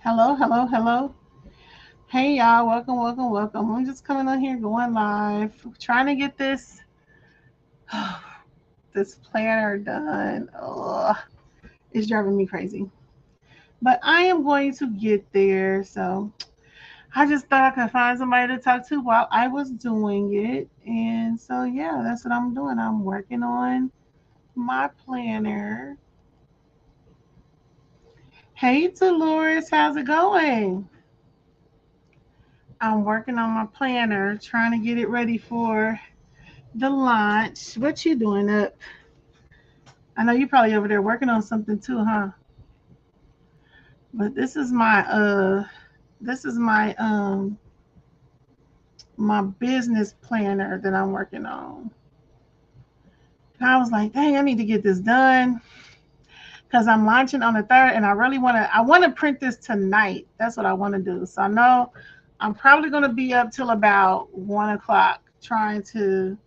Hello, hello, hello. Hey y'all, welcome, welcome, welcome. I'm just coming on here going live, trying to get this planner done. Ugh, it's driving me crazy. But I am going to get there. So I just thought I could find somebody to talk to while I was doing it. And so yeah, that's what I'm doing. I'm working on my planner. Hey Dolores, how's it going? I'm working on my planner, trying to get it ready for the launch. What you doing up? I know you probably over there working on something too, huh? But this is my business planner that I'm working on. And I was like, dang, I need to get this done because I'm launching on the third, and I want to print this tonight. That's what I want to do. So I know I'm probably gonna be up till about 1 o'clock trying to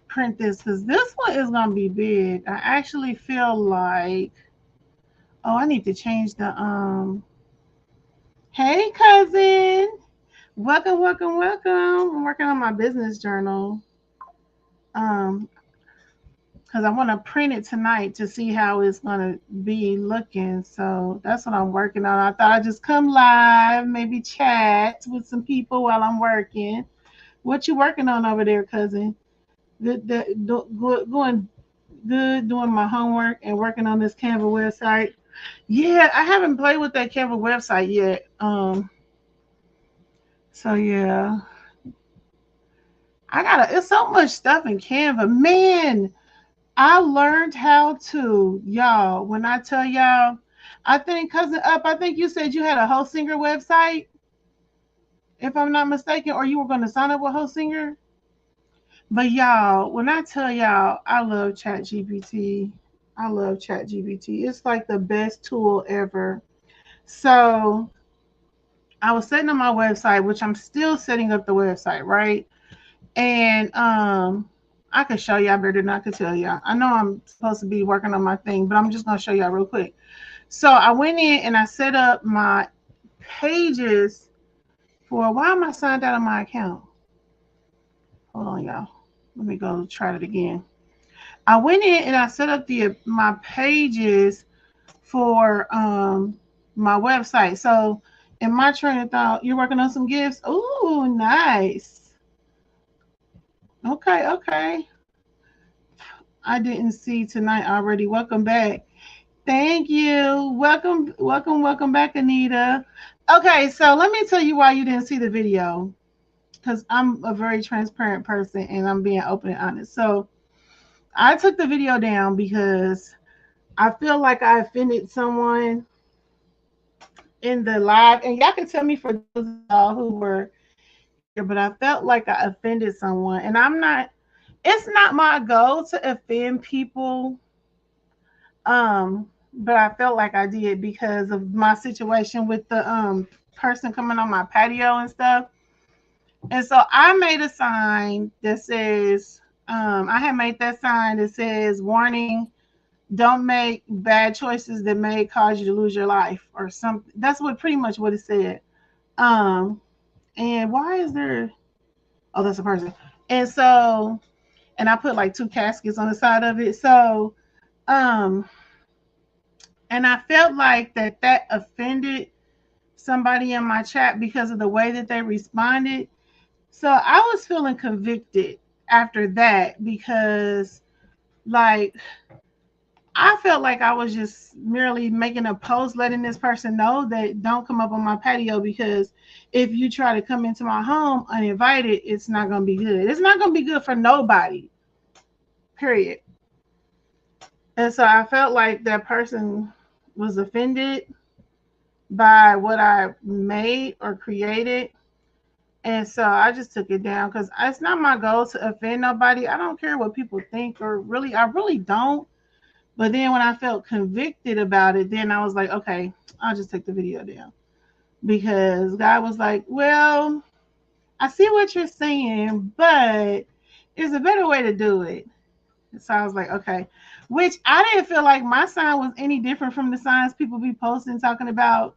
print this because this one is gonna be big. I actually feel like, oh, I need to change the Hey, cousin. Welcome, welcome, welcome. I'm working on my business journal. Um, because I want to print it tonight to see how it's gonna be looking. So that's what I'm working on. I thought I'd just come live, maybe chat with some people while I'm working. What you working on over there, cousin? Going good, doing my homework and working on this Canva website. Yeah, I haven't played with that Canva website yet. So yeah, it's so much stuff in Canva. Man, I learned how to, y'all. When I tell y'all, I think cousin up, I think you said you had a Whole Singer website, if I'm not mistaken, or you were going to sign up with Whole Singer. But y'all, when I tell y'all, I love ChatGPT. I love ChatGPT. It's like the best tool ever. So I was setting up my website, which I'm still setting up the website, right? And I could show y'all better than I could tell y'all. I know I'm supposed to be working on my thing, but I'm just gonna show y'all real quick. So I went in and I set up my pages for, why am I signed out of my account? Hold on, y'all. Let me go try it again. I went in and I set up the my pages for my website. So in my train of thought, you're working on some gifts. Ooh, nice. Okay, okay. I didn't see tonight already. Welcome back. Thank you. Welcome, welcome, welcome back, Anita. Okay, so let me tell you why you didn't see the video. Because I'm a very transparent person and I'm being open and honest. So I took the video down because I feel like I offended someone in the live. And y'all can tell me for those of y'all who were here, but I felt like I offended someone. And it's not my goal to offend people. But I felt like I did because of my situation with the person coming on my patio and stuff. And so I made a sign that says, I had made that sign that says, warning, don't make bad choices that may cause you to lose your life or something. That's what pretty much what it said. Um, and why is there, oh, that's a person. And so, and I put like two caskets on the side of it. So, um, and I felt like that offended somebody in my chat because of the way that they responded. So I was feeling convicted after that because, like, I felt like I was just merely making a post letting this person know that don't come up on my patio because if you try to come into my home uninvited, it's not going to be good. It's not going to be good for nobody, period. And so I felt like that person was offended by what I made or created. And so I just took it down because it's not my goal to offend nobody. I don't care what people think, or really, I really don't. But then when I felt convicted about it, then I was like, okay, I'll just take the video down. Because God was like, well, I see what you're saying, but there's a better way to do it. So I was like, okay. Which I didn't feel like my sign was any different from the signs people be posting talking about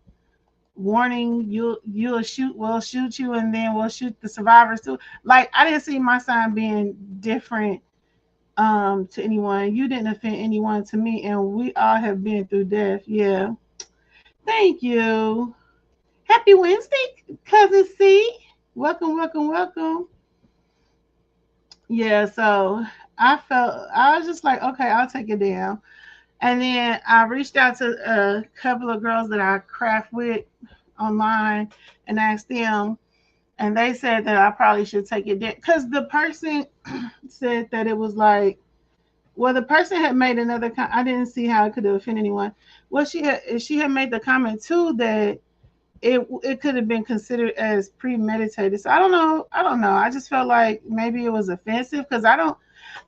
warning, we'll shoot you, and then we'll shoot the survivors too. Like, I didn't see my sign being different to anyone. You didn't offend anyone to me, and we all have been through death. Yeah. Thank you. Happy Wednesday, cousin C. Welcome, welcome, welcome. Yeah, so I was just like, okay, I'll take it down. And then I reached out to a couple of girls that I craft with online and asked them, and they said that I probably should take it down because the person said that it was like, well, the person had made another. I didn't see how it could offend anyone. Well, she had made the comment too that it could have been considered as premeditated. So I don't know. I don't know. I just felt like maybe it was offensive because I don't.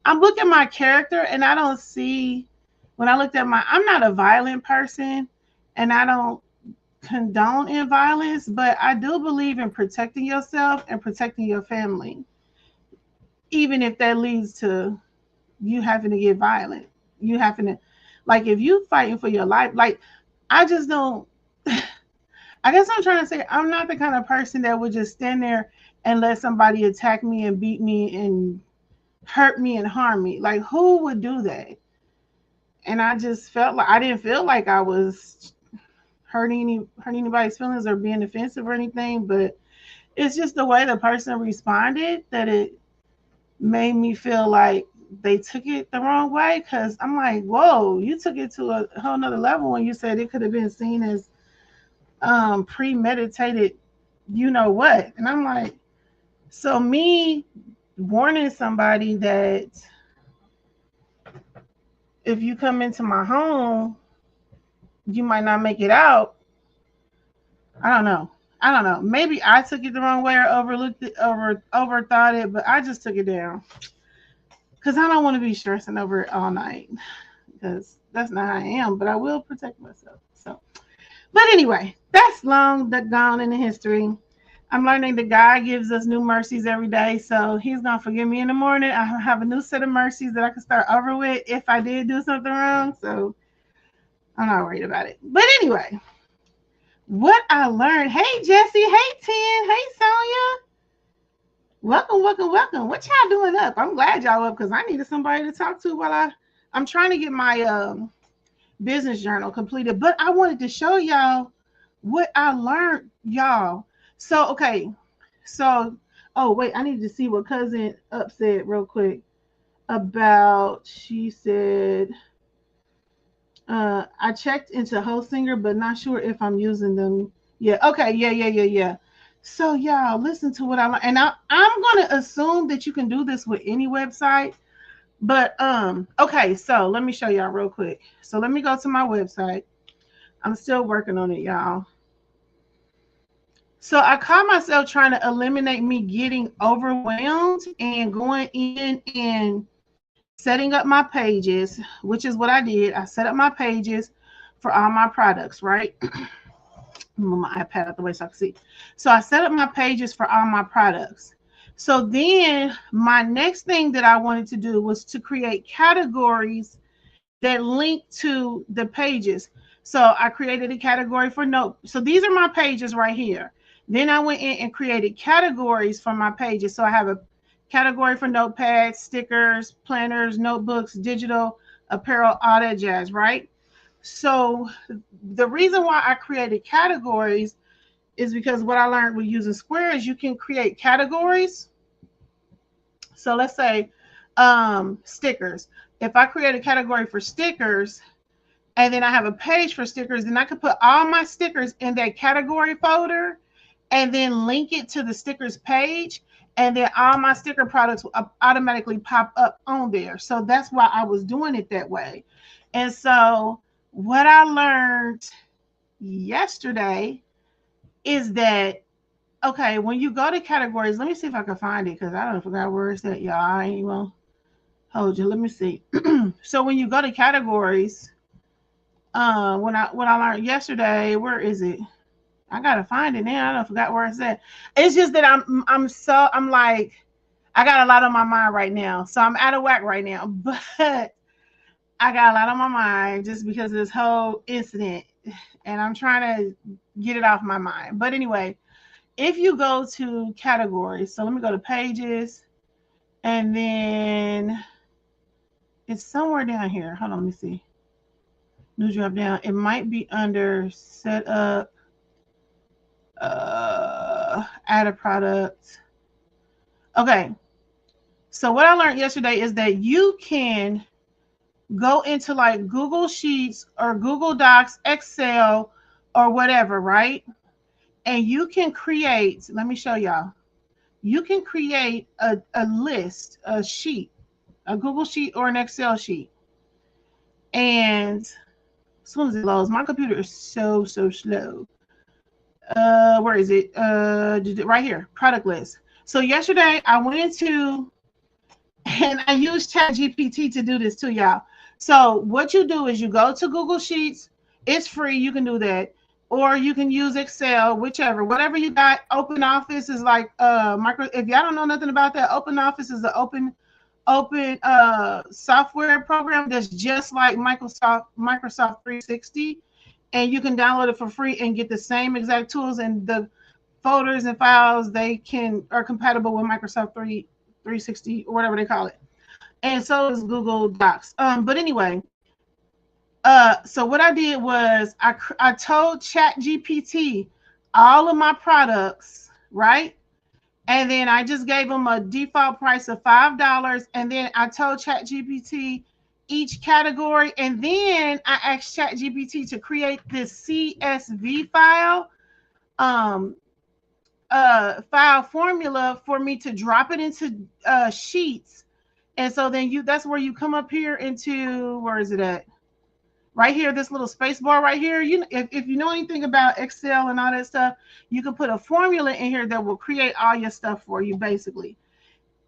I'm looking at my character and I don't see. When I looked at I'm not a violent person, and I don't condone in violence, but I do believe in protecting yourself and protecting your family, even if that leads to you having to get violent. You having to, like, if you fighting for your life, like, I just don't. I guess I'm trying to say I'm not the kind of person that would just stand there and let somebody attack me and beat me and hurt me and harm me. Like, who would do that? And I just felt like I didn't feel like I was hurting anybody's feelings or being offensive or anything, but it's just the way the person responded that it made me feel like they took it the wrong way. Because I'm like, whoa, you took it to a whole nother level when you said it could have been seen as premeditated, you know what? And I'm like, so me warning somebody that if you come into my home, you might not make it out. I don't know. I don't know. Maybe I took it the wrong way or overlooked it, overthought it, but I just took it down because I don't want to be stressing over it all night because that's not how I am. But I will protect myself. So, but anyway, that's gone in the history. I'm learning that God gives us new mercies every day, so He's gonna forgive me in the morning. I have a new set of mercies that I can start over with if I did do something wrong. So I'm not worried about it. But anyway, what I learned. Hey Jesse, hey Tin, hey Sonia. Welcome, welcome, welcome. What y'all doing up? I'm glad y'all up because I needed somebody to talk to while I'm trying to get my business journal completed. But I wanted to show y'all what I learned, y'all. So okay, so oh wait, I need to see what cousin up said real quick about. She said I checked into Hostinger, but not sure if I'm using them. Yeah. Okay. Yeah. So y'all listen to what I like, and I'm gonna assume that you can do this with any website. But okay. So let me show y'all real quick. So let me go to my website. I'm still working on it, y'all. So I caught myself trying to eliminate me getting overwhelmed and going in and setting up my pages, which is what I did. I set up my pages for all my products, right? Move my iPad out the way so I can see. So I set up my pages for all my products. So then my next thing that I wanted to do was to create categories that link to the pages. So I created a category for note. So these are my pages right here. Then I went in and created categories for my pages. So I have a category for notepads, stickers, planners, notebooks, digital, apparel, all that jazz, right? So the reason why I created categories is because what I learned with using Square is you can create categories. So let's say stickers. If I create a category for stickers and then I have a page for stickers, then I could put all my stickers in that category folder and then link it to the stickers page. And then all my sticker products will automatically pop up on there. So that's why I was doing it that way. And so what I learned yesterday is that, okay, when you go to categories, let me see if I can find it because I don't forgot where it's at, y'all. I ain't even hold you. Let me see. So when you go to categories, when I learned yesterday, where is it? I gotta find it now. I don't forgot where it's at. It's just that I'm like, I got a lot on my mind right now. So I'm out of whack right now. But I got a lot on my mind just because of this whole incident and I'm trying to get it off my mind. But anyway, if you go to categories, so let me go to pages, and then it's somewhere down here. Hold on, let me see. New drop down. It might be under setup, add a product. Okay. So what I learned yesterday is that you can go into like Google Sheets or Google Docs, Excel, or whatever, right? And you can create, let me show y'all. You can create a list, a sheet, a Google Sheet or an Excel sheet. And as soon as it loads, my computer is so slow. Where is it? Right here, product list. So yesterday I went into, and I used ChatGPT to do this too, y'all. So what you do is you go to Google Sheets. It's free. You can do that, or you can use Excel, whichever, whatever you got. Open Office is like micro. If y'all don't know nothing about that, Open Office is an open software program that's just like Microsoft 360, and you can download it for free and get the same exact tools, and the folders and files are compatible with Microsoft 360 or whatever they call it. And so is Google Docs. But anyway, so what I did was I told ChatGPT all of my products, right? And then I just gave them a default price of $5. And then I told ChatGPT each category. And then I asked ChatGPT to create this CSV um, file formula for me to drop it into sheets. And so then that's where you come up here into, where is it at? Right here, this little space bar right here. If you know anything about Excel and all that stuff, you can put a formula in here that will create all your stuff for you, basically.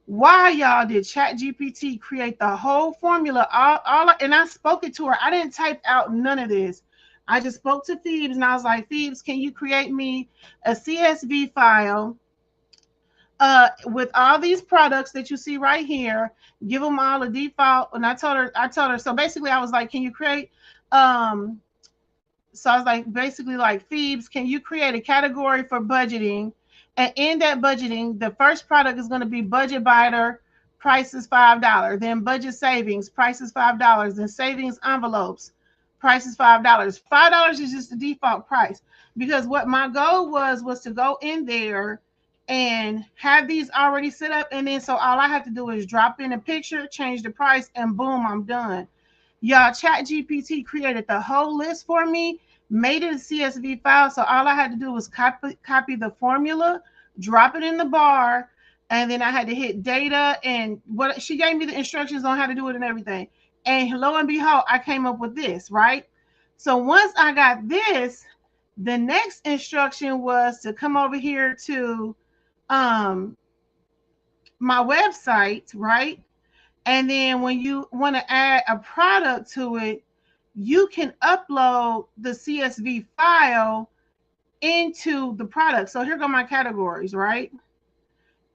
Why, y'all, did ChatGPT create the whole formula? And I spoke it to her. I didn't type out none of this. I just spoke to Phoebes, and I was like, Phoebes, can you create me a CSV file with all these products that you see right here? Give them all a default. And I told her. So basically, I was like, can you create? So I was like, basically, like, Phoebes, can you create a category for budgeting? And in that budgeting, the first product is going to be Budget Biter, price is $5. Then budget savings, price is $5. Then savings envelopes, price is $5. $5 is just the default price, because what my goal was to go in there and have these already set up. And then so all I have to do is drop in a picture, change the price, and boom, I'm done. Y'all, ChatGPT created the whole list for me, made it a CSV file. So all I had to do was copy the formula, drop it in the bar, and then I had to hit data, and what she gave me the instructions on how to do it and everything. And lo and behold, I came up with this, right? So once I got this, the next instruction was to come over here to my website, right? And then when you want to add a product to it, you can upload the CSV file into the product. So here go my categories, right?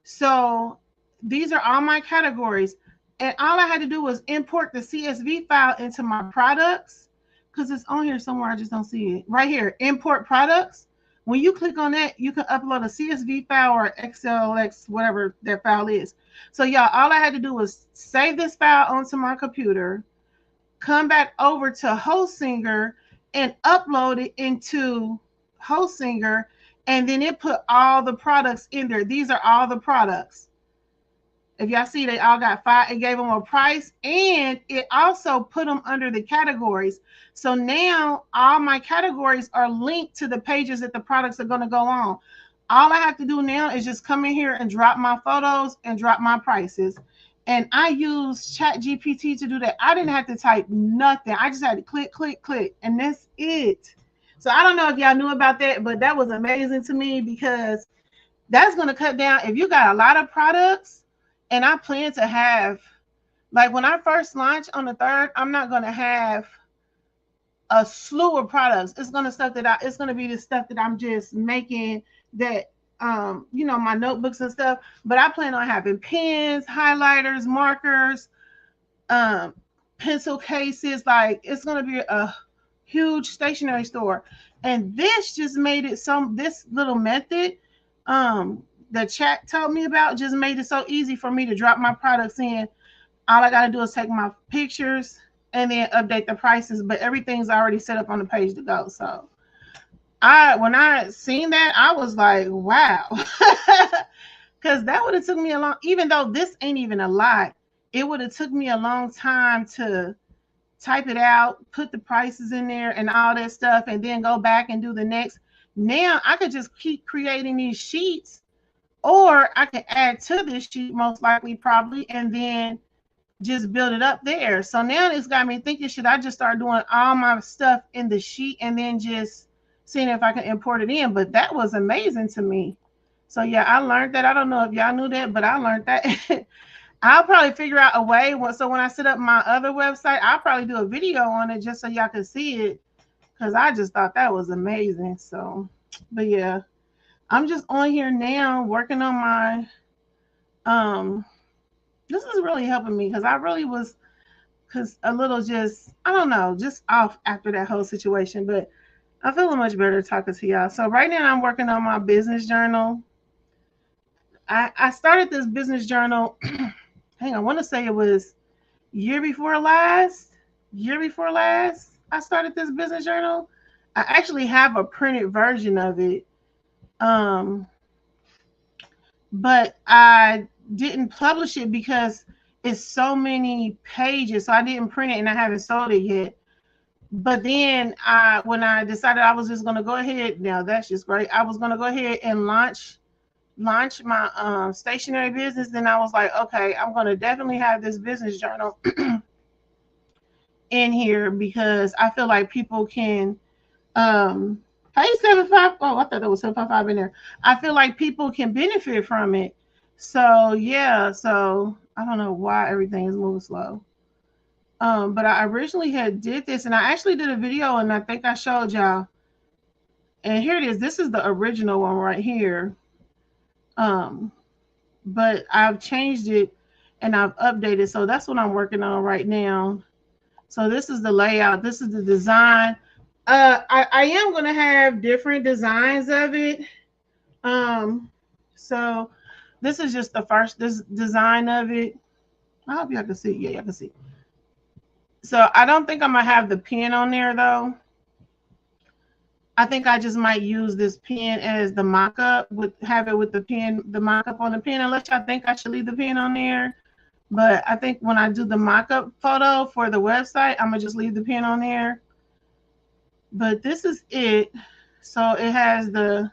So these are all my categories. And all I had to do was import the CSV file into my products, because it's on here somewhere. I just don't see it. Right here, import products. When you click on that, you can upload a CSV file or XLX, whatever that file is. So y'all, all I had to do was save this file onto my computer, come back over to Hostinger and upload it into Hostinger, and then it put all the products in there. These are all the products. If y'all see, they all got five. It gave them a price, and it also put them under the categories. So now all my categories are linked to the pages that the products are going to go on. All I have to do now is just come in here and drop my photos and drop my prices. And I used ChatGPT to do that. I didn't have to type nothing. I just had to click, click, click, and that's it. So I don't know if y'all knew about that, but that was amazing to me, because that's going to cut down. If you got a lot of products, and I plan to have, like, when I first launch on the 3rd, I'm not going to have a slew of products. It's going to be the stuff that I'm just making, that my notebooks and stuff. But I plan on having pens, highlighters, markers, pencil cases. Like, it's going to be a huge stationery store. And this just made it this little method the chat told me about just made it so easy for me to drop my products in. All I gotta do is take my pictures and then update the prices, but everything's already set up on the page to go. So when I seen that, I was like, wow. Because that would have took me a long, even though this ain't even a lot, it would have took me a long time to type it out, put the prices in there and all that stuff, and then go back and do the next. Now I could just keep creating these sheets, or I could add to this sheet most likely, probably, and then just build it up there. So now it's got me thinking, should I just start doing all my stuff in the sheet and then just seeing if I can import it in? But that was amazing to me. So yeah, I learned that. I don't know if y'all knew that, but I learned that. I'll probably figure out a way. So when I set up my other website, I'll probably do a video on it just so y'all can see it, because I just thought that was amazing. So, but yeah, I'm just on here now working on my this is really helping me, because I really was a little just, I don't know, just off after that whole situation. But I'm feeling much better talking to y'all. So right now I'm working on my business journal. I started this business journal. Hang on, I want to say it was year before last. I started this business journal. I actually have a printed version of it. But I didn't publish it because it's so many pages. So I didn't print it and I haven't sold it yet. But then when I decided I was just going to go ahead, now that's just great. I was going to go ahead and launch my stationery business. Then I was like, okay, I'm going to definitely have this business journal in here, because I feel like people can, hey, 75. Oh, I thought there was 755 in there. I feel like people can benefit from it. So yeah, so I don't know why everything is moving slow. But I originally had did this, and I actually did a video, and I think I showed y'all. And here it is. This is the original one right here. But I've changed it and I've updated. So that's what I'm working on right now. So this is the layout. This is the design. I am gonna have different designs of it. So this is just the first design of it. I hope y'all can see. Yeah, y'all can see. So I don't think I'm gonna have the pen on there though. I think I just might use this pen as the mock-up, have it with the pen, the mock-up on the pen, unless y'all think I should leave the pen on there. But I think when I do the mock-up photo for the website, I'm gonna just leave the pen on there. But this is it. So it has the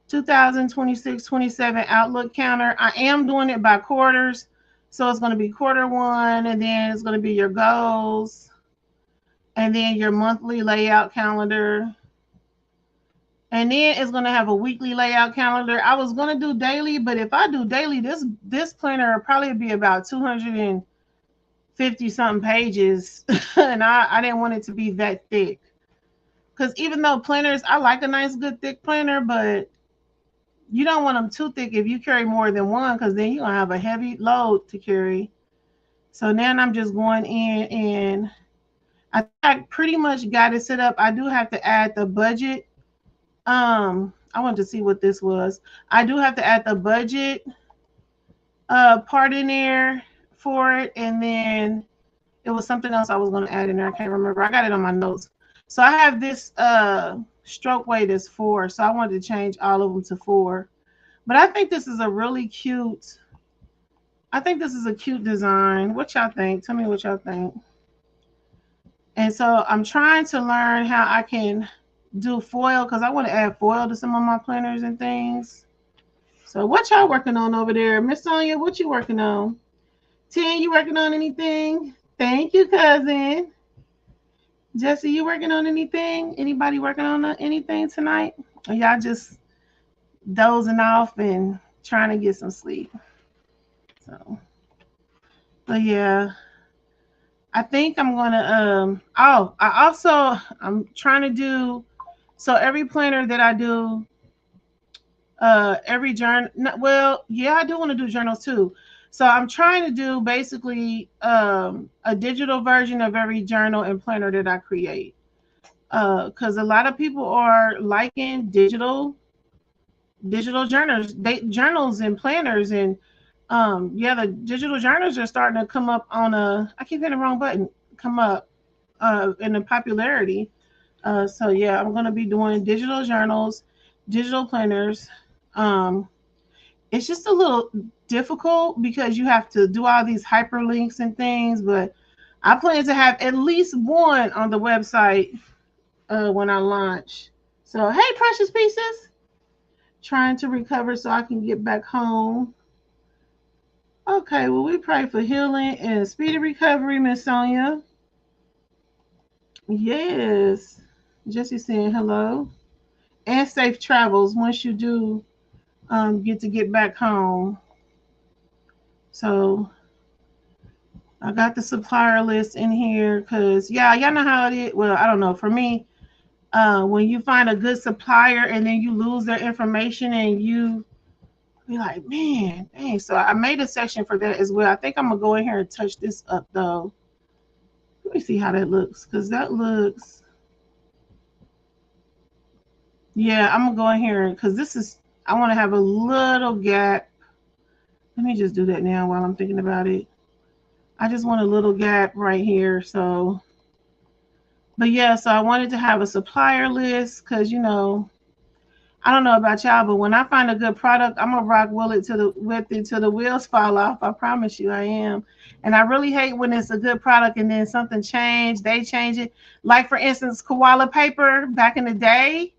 2026-27 Outlook counter. I am doing it by quarters. So it's going to be quarter one, and then it's going to be your goals, and then your monthly layout calendar. And then it's going to have a weekly layout calendar. I was going to do daily, but if I do daily, this planner will probably be about 250 something pages. And I didn't want it to be that thick. Because even though planners, I like a nice, good, thick planner, but you don't want them too thick if you carry more than one, because then you're going to have a heavy load to carry. So now I'm just going in, and I pretty much got it set up. I do have to add the budget. I wanted to see what this was. I do have to add the budget part in there for it. And then it was something else I was going to add in there. I can't remember. I got it on my notes. So I have this stroke weight is 4. So I wanted to change all of them to 4. But I think this is a really cute. I think this is a cute design. What y'all think? Tell me what y'all think. And so I'm trying to learn how I can do foil, because I want to add foil to some of my planners and things. So what y'all working on over there? Miss Sonia, what you working on? Tin, you working on anything? Thank you, cousin. Jesse, you working on anything? Anybody working on anything tonight? Or y'all just dozing off and trying to get some sleep? So, but yeah, I think I'm gonna I'm trying to do, so every planner that I do, every journal, well, yeah, I do want to do journals too. So I'm trying to do basically a digital version of every journal and planner that I create. because a lot of people are liking digital journals and planners, and yeah, the digital journals are starting to come up on I keep hitting the wrong button, come up in the popularity. So yeah, I'm gonna be doing digital journals, digital planners. um it's just a little difficult because you have to do all these hyperlinks and things, but I plan to have at least one on the website when I launch. So hey, precious pieces, trying to recover so I can get back home. Okay, well, we pray for healing and speedy recovery, Miss Sonia. Yes. Jesse saying hello. And safe travels once you do get back home. So I got the supplier list in here because, yeah, y'all know how it is. Well, I don't know. For me, when you find a good supplier and then you lose their information and you be like, man, dang. So I made a section for that as well. I think I'm going to go in here and touch this up, though. Let me see how that looks, because that looks, yeah, I'm going to go in here because this is, I want to have a little gap. Let me just do that now while I'm thinking about it. I just want a little gap right here. So, but yeah, so I wanted to have a supplier list because, I don't know about y'all, but when I find a good product, I'm gonna rock with it till the wheels fall off. I promise you, I am. And I really hate when it's a good product and then something changed. They change it. Like for instance, koala paper. Back in the day,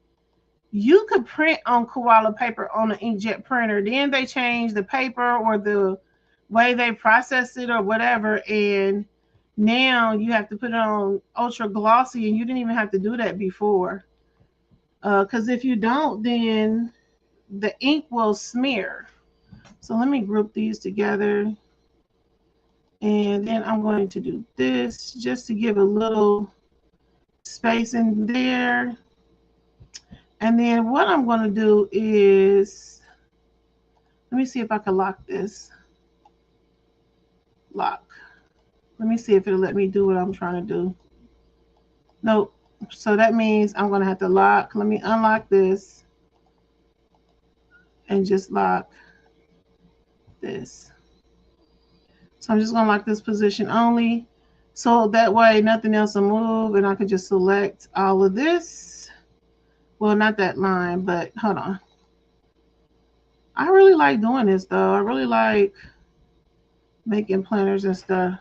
you could print on koala paper on an inkjet printer. Then they changed the paper or the way they process it or whatever, and now you have to put it on ultra glossy, and you didn't even have to do that before. Because if you don't, then the ink will smear. So let me group these together. And then I'm going to do this just to give a little space in there. And then what I'm going to do is, let me see if I can lock this. Lock. Let me see if it'll let me do what I'm trying to do. Nope. So that means I'm going to have to lock. Let me unlock this and just lock this. So I'm just going to lock this position only. So that way nothing else will move and I can just select all of this. Well, not that line, but hold on. I really like doing this though. I really like making planners and stuff.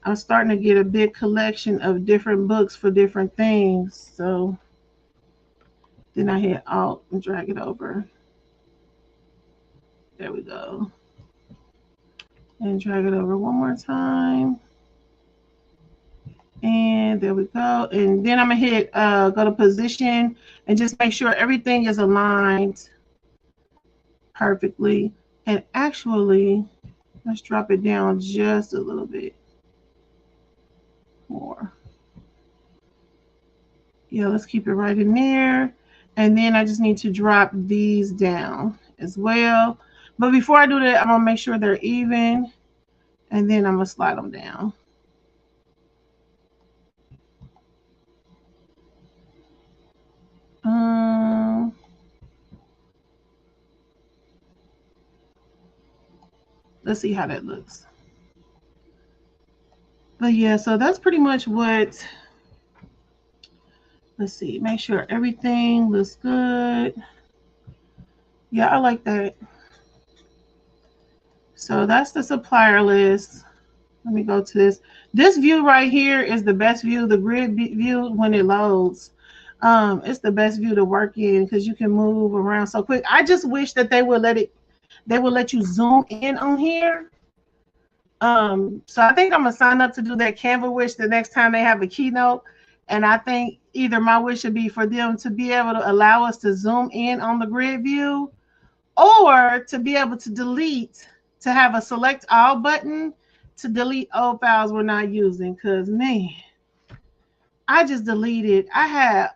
I'm starting to get a big collection of different books for different things. So then I hit Alt and drag it over. There we go. And drag it over one more time. And there we go. And then I'm going to hit go to position and just make sure everything is aligned perfectly. And actually, let's drop it down just a little bit more. Yeah, let's keep it right in there. And then I just need to drop these down as well. But before I do that, I'm going to make sure they're even. And then I'm going to slide them down. Let's see how that looks. But yeah, so that's pretty much what, let's see, make sure everything looks good. Yeah, I like that. So that's the supplier list. Let me go to this. This view right here is the best view, the grid view when it loads. It's the best view to work in because you can move around so quick. I just wish that they would let you zoom in on here. So I think I'm gonna sign up to do that Canva wish the next time they have a keynote. And I think either my wish should be for them to be able to allow us to zoom in on the grid view, or to be able to delete, to have a select all button to delete old files we're not using. Because man, I just deleted. I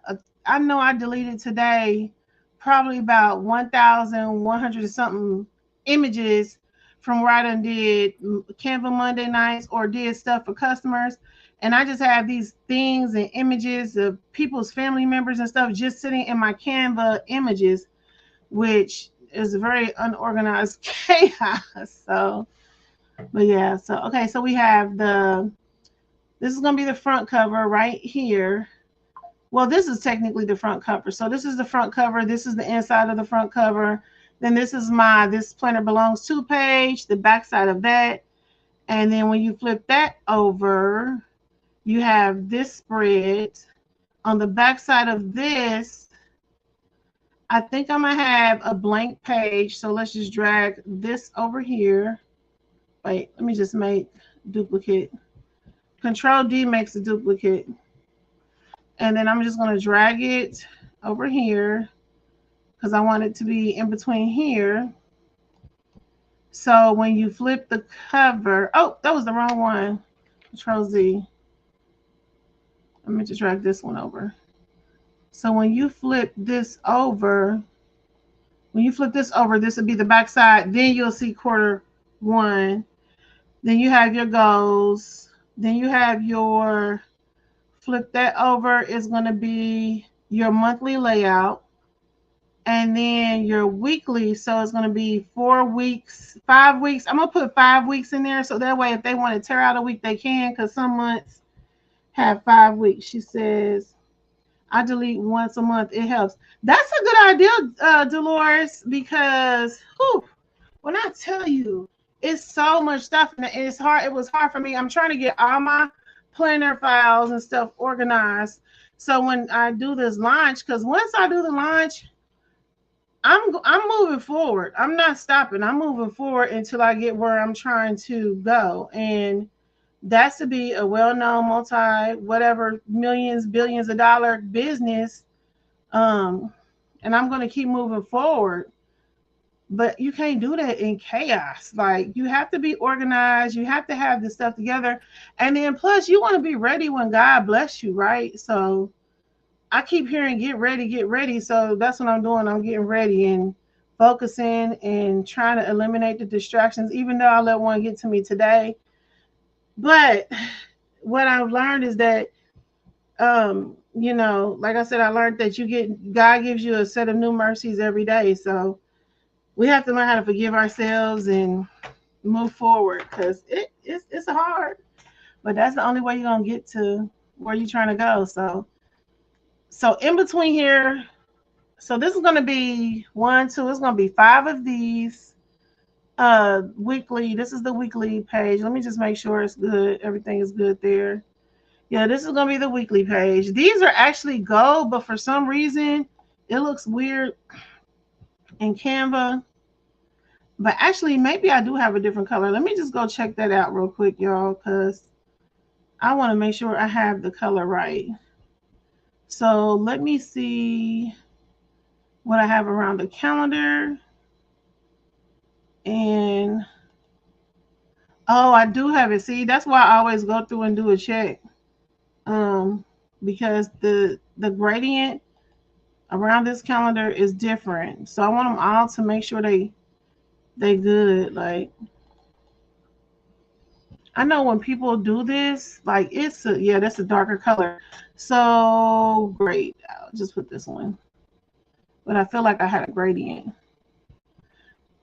know I deleted today probably about 1,100 something images from where I done did Canva Monday nights or did stuff for customers. And I just have these things and images of people's family members and stuff just sitting in my Canva images, which is very unorganized chaos. So, but yeah, so okay, so we have this is gonna be the front cover right here. Well, this is technically the front cover. So this is the front cover. This is the inside of the front cover. Then this is my This Planner Belongs To page, the back side of that. And then when you flip that over, you have this spread. On the back side of this, I think I'm going to have a blank page. So let's just drag this over here. Wait, let me just make duplicate. Control D makes a duplicate. And then I'm just going to drag it over here because I want it to be in between here. So when you flip the cover, oh, that was the wrong one. Control Z. Let me just drag this one over. So when you flip this over, this would be the back side. Then you'll see quarter one. Then you have your goals. Then you have your, flip that over is going to be your monthly layout. And then your weekly, so it's going to be 4 weeks, 5 weeks. I'm going to put 5 weeks in there so that way if they want to tear out a week, they can, because some months have 5 weeks. She says, I delete once a month. It helps. That's a good idea, Dolores, because when I tell you, it's so much stuff and it's hard. It was hard for me. I'm trying to get all my planner files and stuff organized. So when I do this launch, because once I do the launch, I'm moving forward. I'm not stopping. I'm moving forward until I get where I'm trying to go. And that's to be a well-known whatever millions, billions of dollar business. And I'm going to keep moving forward. But you can't do that in chaos. Like, you have to be organized. You have to have this stuff together. And then plus you want to be ready when God bless you, right? So I keep hearing get ready, get ready. So that's what I'm doing. I'm getting ready and focusing and trying to eliminate the distractions, even though I let one get to me today. But what I've learned is that, like I said, I learned that God gives you a set of new mercies every day. So we have to learn how to forgive ourselves and move forward, because it's hard, but that's the only way you're going to get to where you're trying to go. So in between here, so this is going to be 1, 2, it's going to be 5 of these weekly. This is the weekly page. Let me just make sure it's good. Everything is good there. Yeah, this is going to be the weekly page. These are actually gold, but for some reason it looks weird in Canva. But actually, maybe I do have a different color. Let me just go check that out real quick, y'all, because I want to make sure I have the color right. So let me see what I have around the calendar. And oh, I do have it. See, that's why I always go through and do a check. Because the gradient around this calendar is different. So I want them all to make sure they good. Like, I know when people do this, like that's a darker color. So great. I'll just put this one. But I feel like I had a gradient.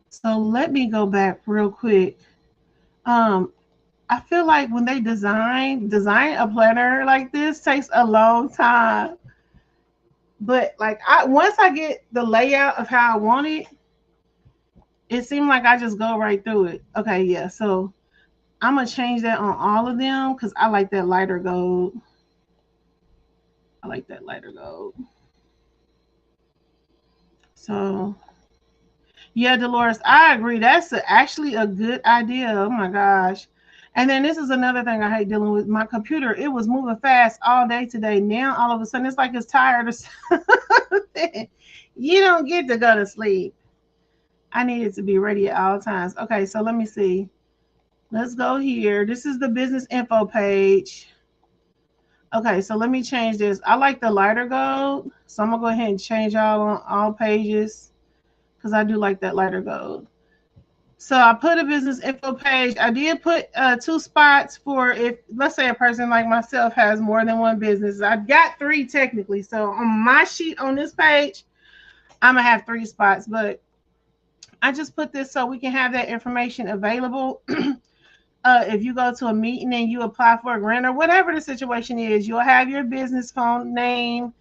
So let me go back real quick. I feel like when they design a planner like this takes a long time. But like once I get the layout of how I want it, it seemed like I just go right through it. Okay, yeah. So I'm gonna change that on all of them because I like that lighter gold. So yeah, Dolores, I agree. That's actually a good idea. Oh my gosh. And then this is another thing I hate dealing with. My computer, it was moving fast all day today. Now all of a sudden it's like it's tired or something. You don't get to go to sleep. I need it to be ready at all times. Okay, so let me see. Let's go here. This is the business info page. Okay, so let me change this. I like the lighter gold. So I'm going to go ahead and change all on all pages because I do like that lighter gold. So I put a business info page. I did put 2 spots for if, let's say, a person like myself has more than one business. I've got 3 technically. So on my sheet on this page, I'm gonna have 3 spots, but I just put this so we can have that information available. If you go to a meeting and you apply for a grant or whatever the situation is, you'll have your business phone name,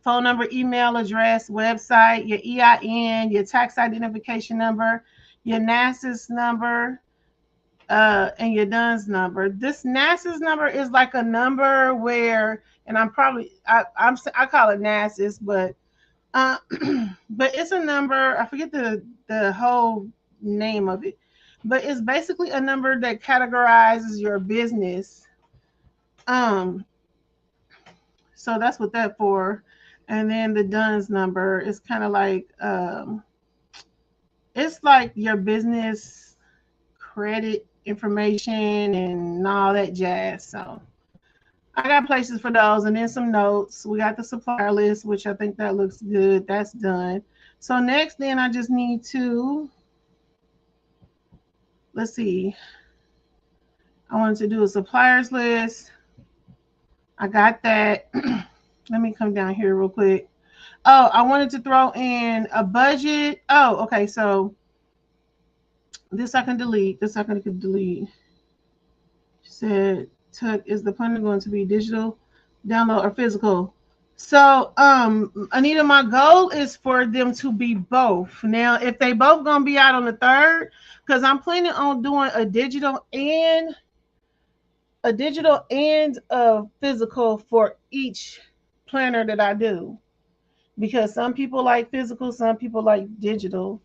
phone number, email address, website, your EIN, your tax identification number, your NASA's number, and your DUNS number. This NASA's number is like a number where, and I call it NASA's, but but it's a number. I forget the whole name of it, but it's basically a number that categorizes your business. Um, so that's what that for. And then the DUNS number is kind of like it's like your business credit information and all that jazz. So I got places for those, and then some notes. We got the supplier list, which I think that looks good. That's done. So next, then I just need to, let's see. I wanted to do a suppliers list. I got that. Let me come down here real quick. Oh, I wanted to throw in a budget. Oh, okay. So this I can delete. This I can delete. She said, is the planner going to be digital, download, or physical? So, Anita, my goal is for them to be both. Now, if they both gonna be out on the 3rd, because I'm planning on doing a digital and a physical for each planner that I do. Because some people like physical, some people like digital.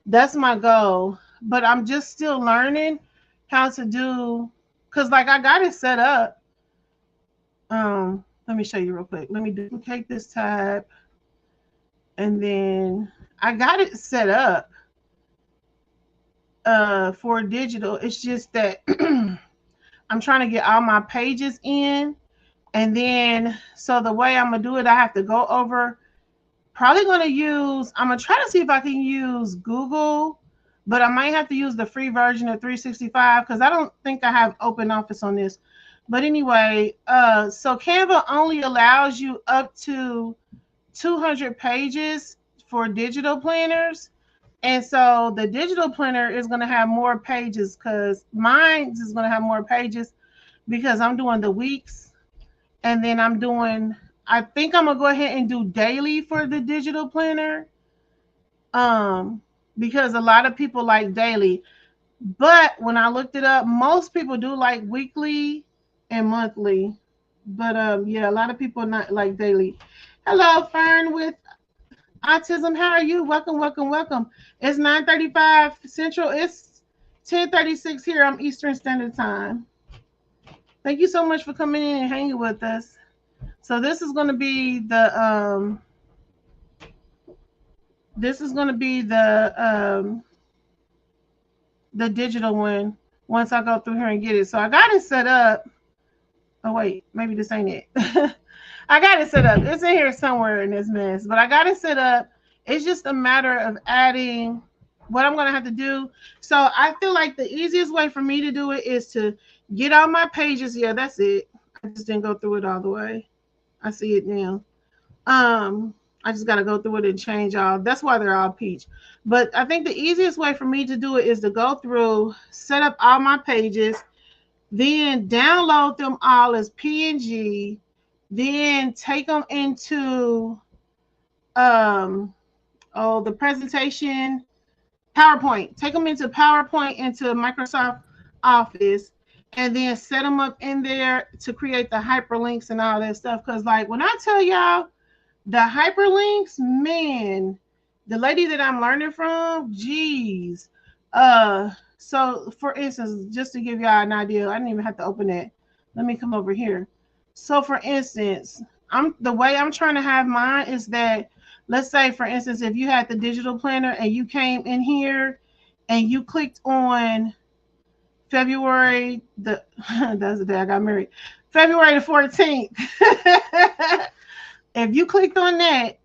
That's my goal. But I'm just still learning how to do, because like I got it set up. Let me show you real quick. Let me duplicate this tab. And then I got it set up for digital. It's just that I'm trying to get all my pages in. And then, so the way I'm going to do it, I have to go over, I'm going to try to see if I can use Google, but I might have to use the free version of 365 because I don't think I have open office on this. But anyway, so Canva only allows you up to 200 pages for digital planners. And so the digital planner is going to have more pages because mine is going to have more pages because I'm doing the weeks. And then I think I'm going to go ahead and do daily for the digital planner. Because a lot of people like daily. But when I looked it up, most people do like weekly and monthly. But yeah, a lot of people not like daily. Hello, Fern with Autism. How are you? Welcome, welcome, welcome. It's 9:35 Central. It's 10:36 here. I'm Eastern Standard Time. Thank you so much for coming in and hanging with us. So this is going to be the the digital one once I go through here and get it. So I got it set up. Oh wait, maybe this ain't it. I got it set up. It's in here somewhere in this mess, but I got it set up. It's just a matter of adding what I'm going to have to do. So I feel like the easiest way for me to do it is to get all my pages. Yeah, that's it. I just didn't go through it all the way. I see it now. I just got to go through it and change all. That's why they're all peach. But I think the easiest way for me to do it is to go through, set up all my pages, then download them all as PNG, then take them into the presentation, PowerPoint. Take them into PowerPoint, into Microsoft Office, and then set them up in there to create the hyperlinks and all that stuff. Because like when I tell y'all, the hyperlinks, man, the lady that I'm learning from, geez. So for instance, just to give y'all an idea, I didn't even have to open it. Let me come over here. So for instance, the way I'm trying to have mine is that, let's say for instance, if you had the digital planner and you came in here and you clicked on February, that's the day I got married, February the 14th. If you clicked on that,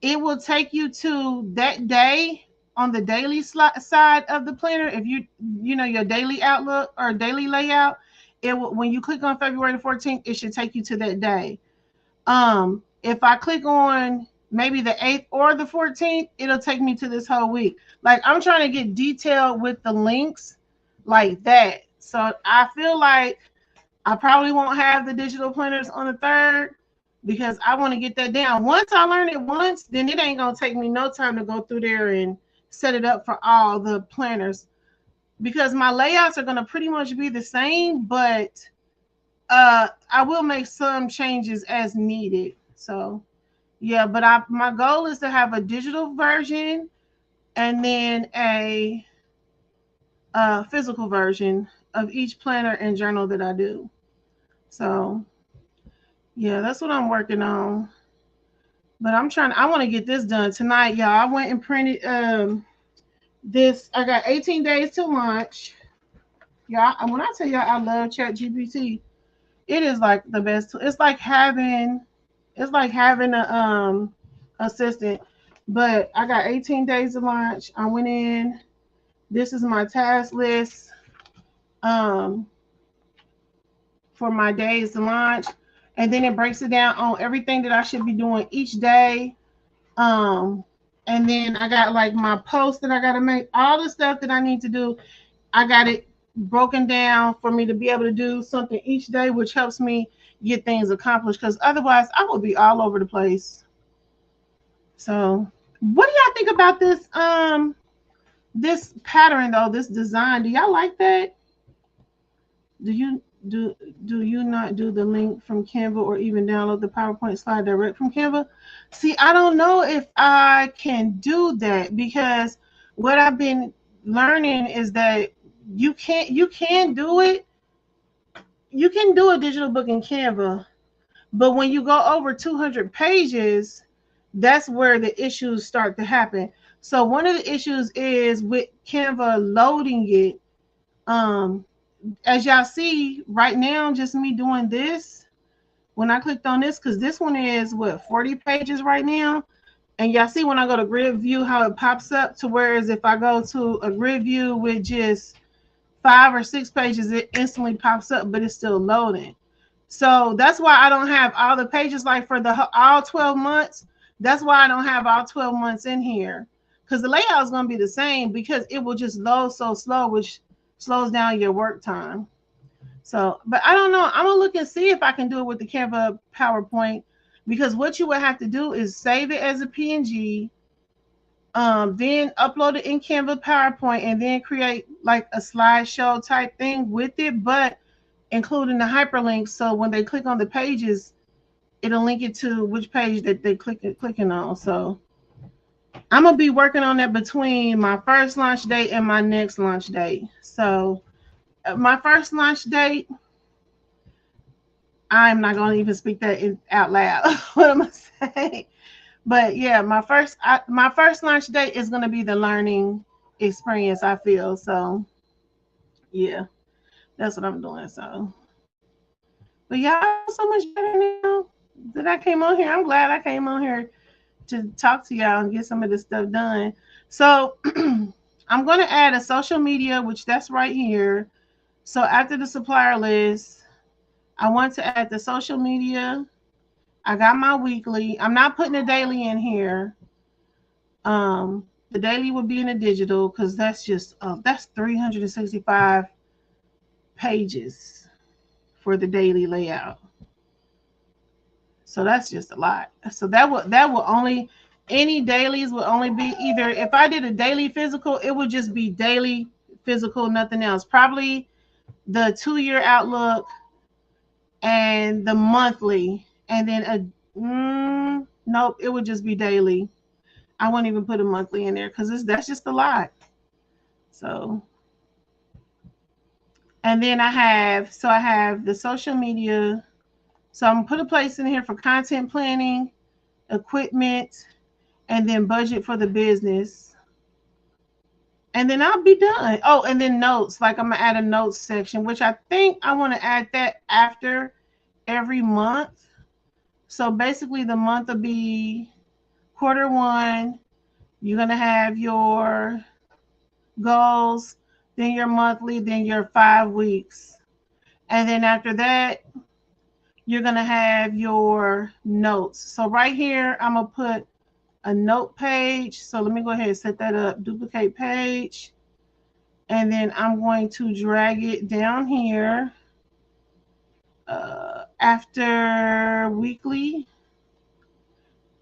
it will take you to that day on the daily side of the planner, if you know your daily outlook or daily layout, it will, when you click on February the 14th, it should take you to that day. If I click on maybe the 8th or the 14th, it'll take me to this whole week. Like, I'm trying to get detailed with the links like that. So I feel like I probably won't have the digital planners on the 3rd because I want to get that down. Once I learn it once, then it ain't going to take me no time to go through there and set it up for all the planners, because my layouts are going to pretty much be the same, but I will make some changes as needed. So yeah, but my goal is to have a digital version and then a physical version of each planner and journal that I do. So yeah, that's what I'm working on. But I want to get this done tonight, y'all. I went and printed this. I got 18 days to launch. Y'all, when I tell y'all I love ChatGPT, it is like the best. It's like having a assistant. But I got 18 days to launch. I went in. This is my task list for my days to launch. And then it breaks it down on everything that I should be doing each day. And then I got like my posts that I got to make, all the stuff that I need to do. I got it broken down for me to be able to do something each day, which helps me get things accomplished, because otherwise I will be all over the place. So what do y'all think about this pattern though, this design? Do y'all like that? Do you not do the link from Canva or even download the PowerPoint slide direct from Canva? See, I don't know if I can do that, because what I've been learning is that you can do it. You can do a digital book in Canva, but when you go over 200 pages, that's where the issues start to happen. So one of the issues is with Canva loading it. As y'all see right now, just me doing this, when I clicked on this, because this one is what, 40 pages right now, and y'all see when I go to grid view how it pops up, to whereas if I go to a grid view with just 5 or 6 pages, it instantly pops up, but it's still loading. So that's why I don't have all the pages, like for the all 12 months. That's why I don't have all 12 months in here, because the layout is going to be the same, because it will just load so slow, which slows down your work time. So, but I don't know. I'm going to look and see if I can do it with the Canva PowerPoint, because what you would have to do is save it as a PNG, then upload it in Canva PowerPoint, and then create like a slideshow type thing with it, but including the hyperlinks. So when they click on the pages, it'll link it to which page that they clicking on. So I'm gonna be working on that between my first launch date and my next launch date. So my first launch date, I'm not gonna even speak that out loud. What am I saying? But yeah, my first launch date is gonna be the learning experience, I feel. So yeah, that's what I'm doing. So, but y'all so much better now that I came on here. I'm glad I came on here to talk to y'all and get some of this stuff done. So I'm going to add a social media, which that's right here. So after the supplier list, I want to add the social media. I got my weekly. I'm not putting a daily in here. The daily would be in the digital, because that's just that's 365 pages for the daily layout. So that's just a lot. So that will only, any dailies will only be either, if I did a daily physical, it would just be daily physical, nothing else. Probably the 2-year outlook and the monthly, and then nope, it would just be daily. I won't even put a monthly in there, because that's just a lot. So, and then I have the social media. So I'm gonna put a place in here for content planning, equipment, and then budget for the business. And then I'll be done. Oh, and then notes. Like, I'm gonna add a notes section, which I think I want to add that after every month. So basically the month will be quarter 1, You're going to have your goals, then your monthly, then your 5 weeks. And then after that, you're going to have your notes. So right here, I'm going to put a note page. So let me go ahead and set that up. Duplicate page. And then I'm going to drag it down here after weekly.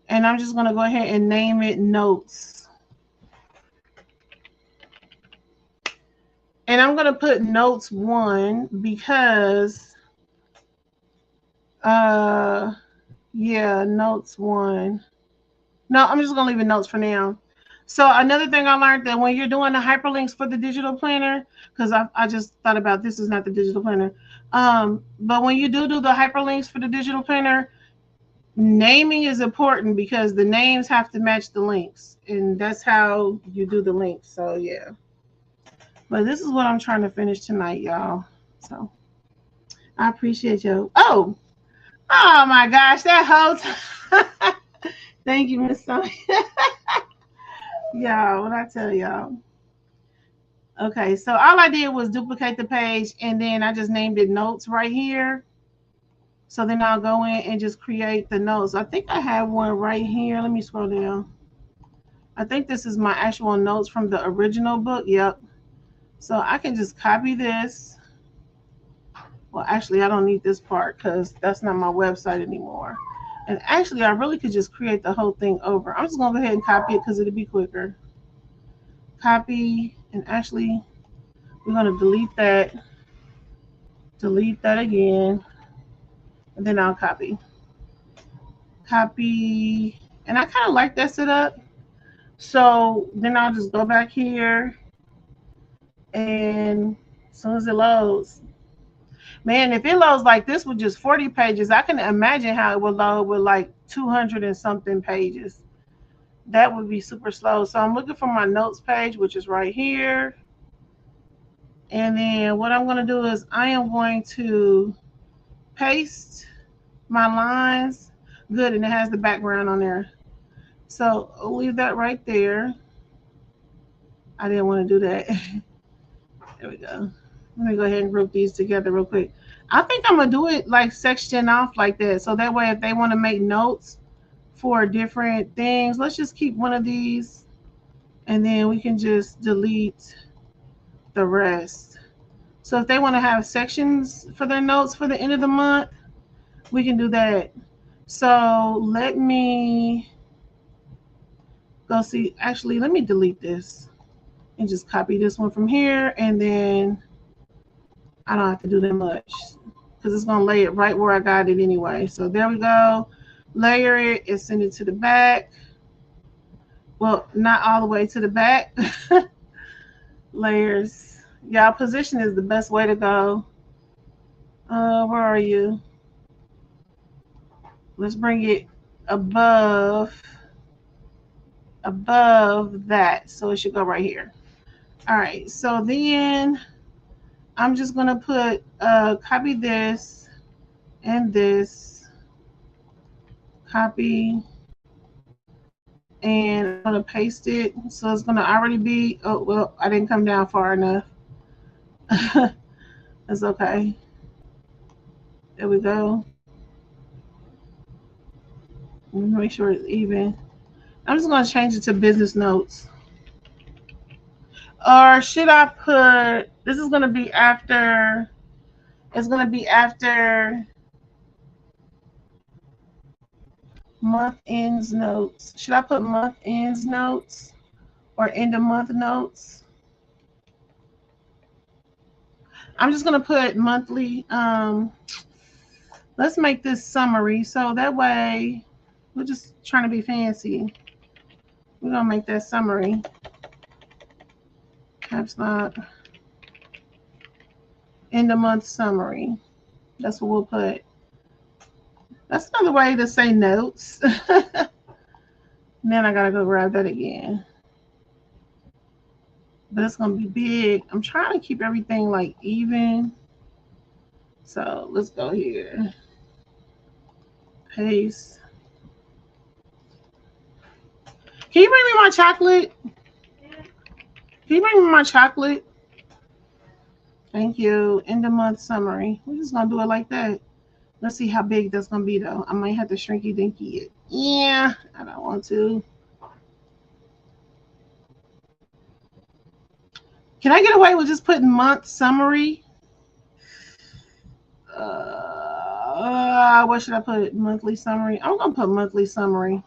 And I'm just going to go ahead and name it notes. And I'm going to put notes 1 because, yeah, notes 1. No, I'm just going to leave it notes for now. So another thing I learned that when you're doing the hyperlinks for the digital planner, because I just thought about this is not the digital planner. But when you do the hyperlinks for the digital planner, naming is important because the names have to match the links. And that's how you do the links. So, yeah. But this is what I'm trying to finish tonight, y'all. So I appreciate you. Oh my gosh, that whole time. Thank you, Miss Sonia. Y'all, what I tell y'all. Okay, so all I did was duplicate the page and then I just named it notes right here. So then I'll go in and just create the notes. I think I have one right here. Let me scroll down. I think this is my actual notes from the original book. Yep. So I can just copy this. Well, actually, I don't need this part because that's not my website anymore. And actually, I really could just create the whole thing over. I'm just going to go ahead and copy it because it'll be quicker. Copy. And actually, we're going to delete that. Delete that again. And then I'll copy. Copy. And I kind of like that setup. So then I'll just go back here. And as soon as it loads, man, if it loads like this with just 40 pages, I can imagine how it would load with like 200 and something pages. That would be super slow. So I'm looking for my notes page, which is right here. And then what I'm going to do is I am going to paste my lines. Good, and it has the background on there. So I'll leave that right there. I didn't want to do that. There we go. Let me go ahead and group these together real quick. I think I'm going to do it like section off like that. So that way if they want to make notes for different things, let's just keep one of these and then we can just delete the rest. So if they want to have sections for their notes for the end of the month, we can do that. So let me go see. Actually, let me delete this and just copy this one from here. And then I don't have to do that much because it's going to lay it right where I got it anyway. So there we go. Layer it and send it to the back. Well, not all the way to the back. Layers. Y'all, position is the best way to go. Where are you? Let's bring it above that. So it should go right here. All right. So then I'm just going to put copy this and this. Copy. And I'm going to paste it. So it's going to already be, oh, well, I didn't come down far enough. That's okay. There we go. Make sure it's even. I'm just going to change it to business notes. Or should I put, this is going to be after, it's going to be after month ends notes. Should I put month ends notes or end of month notes? I'm just going to put monthly. Let's make this summary. So that way, we're just trying to be fancy. We're going to make that summary. Caps lock. End of month summary. That's what we'll put. That's another way to say notes. Then I got to go grab that again. But it's going to be big. I'm trying to keep everything like even. So let's go here. Paste. Can you bring me my chocolate? Can you bring me my chocolate? Thank you. End of month summary. We're just gonna do it like that. Let's see how big that's gonna be though. I might have to shrinky dinky it. Yeah, I don't want to. Can I get away with just putting month summary? What should I put? Monthly summary. I'm gonna put monthly summary.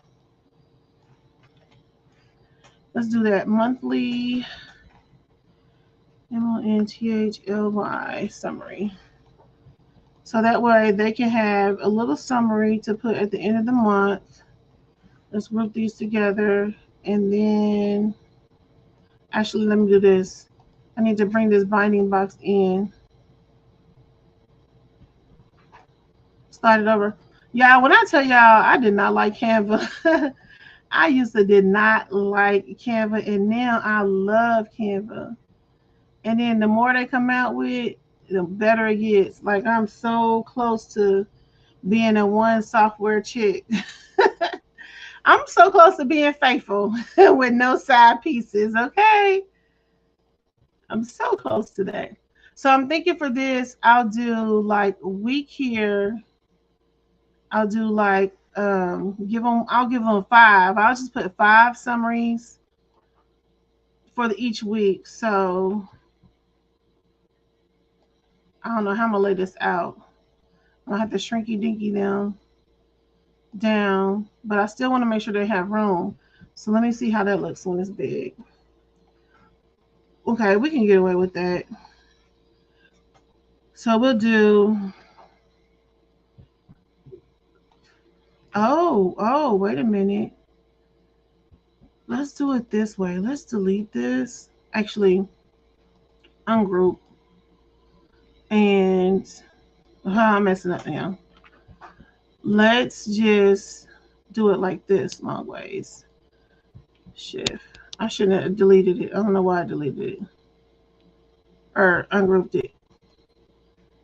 Let's do that. Monthly MONTHLY summary. So that way they can have a little summary to put at the end of the month. Let's group these together. And then, actually, let me do this. I need to bring this binding box in. Start it over. Yeah, when I tell y'all, I did not like Canva. I used to did not like Canva, and now I love Canva. And then the more they come out with, the better it gets. Like, I'm so close to being a one software chick. I'm so close to being faithful with no side pieces, okay? I'm so close to that. So I'm thinking for this, I'll do like a week here. I'll do like I'll give them 5. I'll just put 5 summaries for each week. So I don't know how I'm gonna lay this out. I'll have to shrinky dinky them down, but I still want to make sure they have room. So let me see how that looks when it's big. Okay, we can get away with that. So we'll do. Oh, wait a minute. Let's do it this way. Let's delete this. Actually, ungroup. And I'm messing up now. Let's just do it like this, long ways. Shift. I shouldn't have deleted it. I don't know why I deleted it. Or ungrouped it.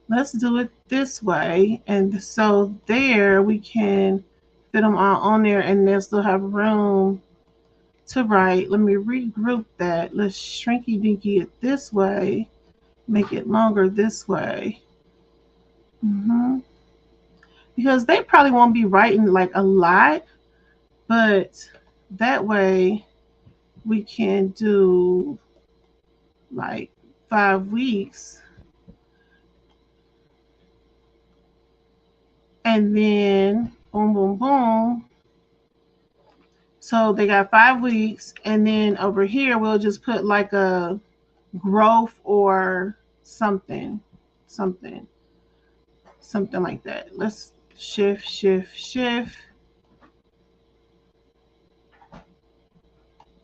Let's do it this way. And so there we can fit them all on there and they'll still have room to write. Let me regroup that. Let's shrinky dinky it this way. Make it longer this way. Because they probably won't be writing like a lot, but that way we can do like 5 weeks. And then boom, boom, boom. So they got 5 weeks. And then over here, we'll just put like a growth or something like that. Let's shift.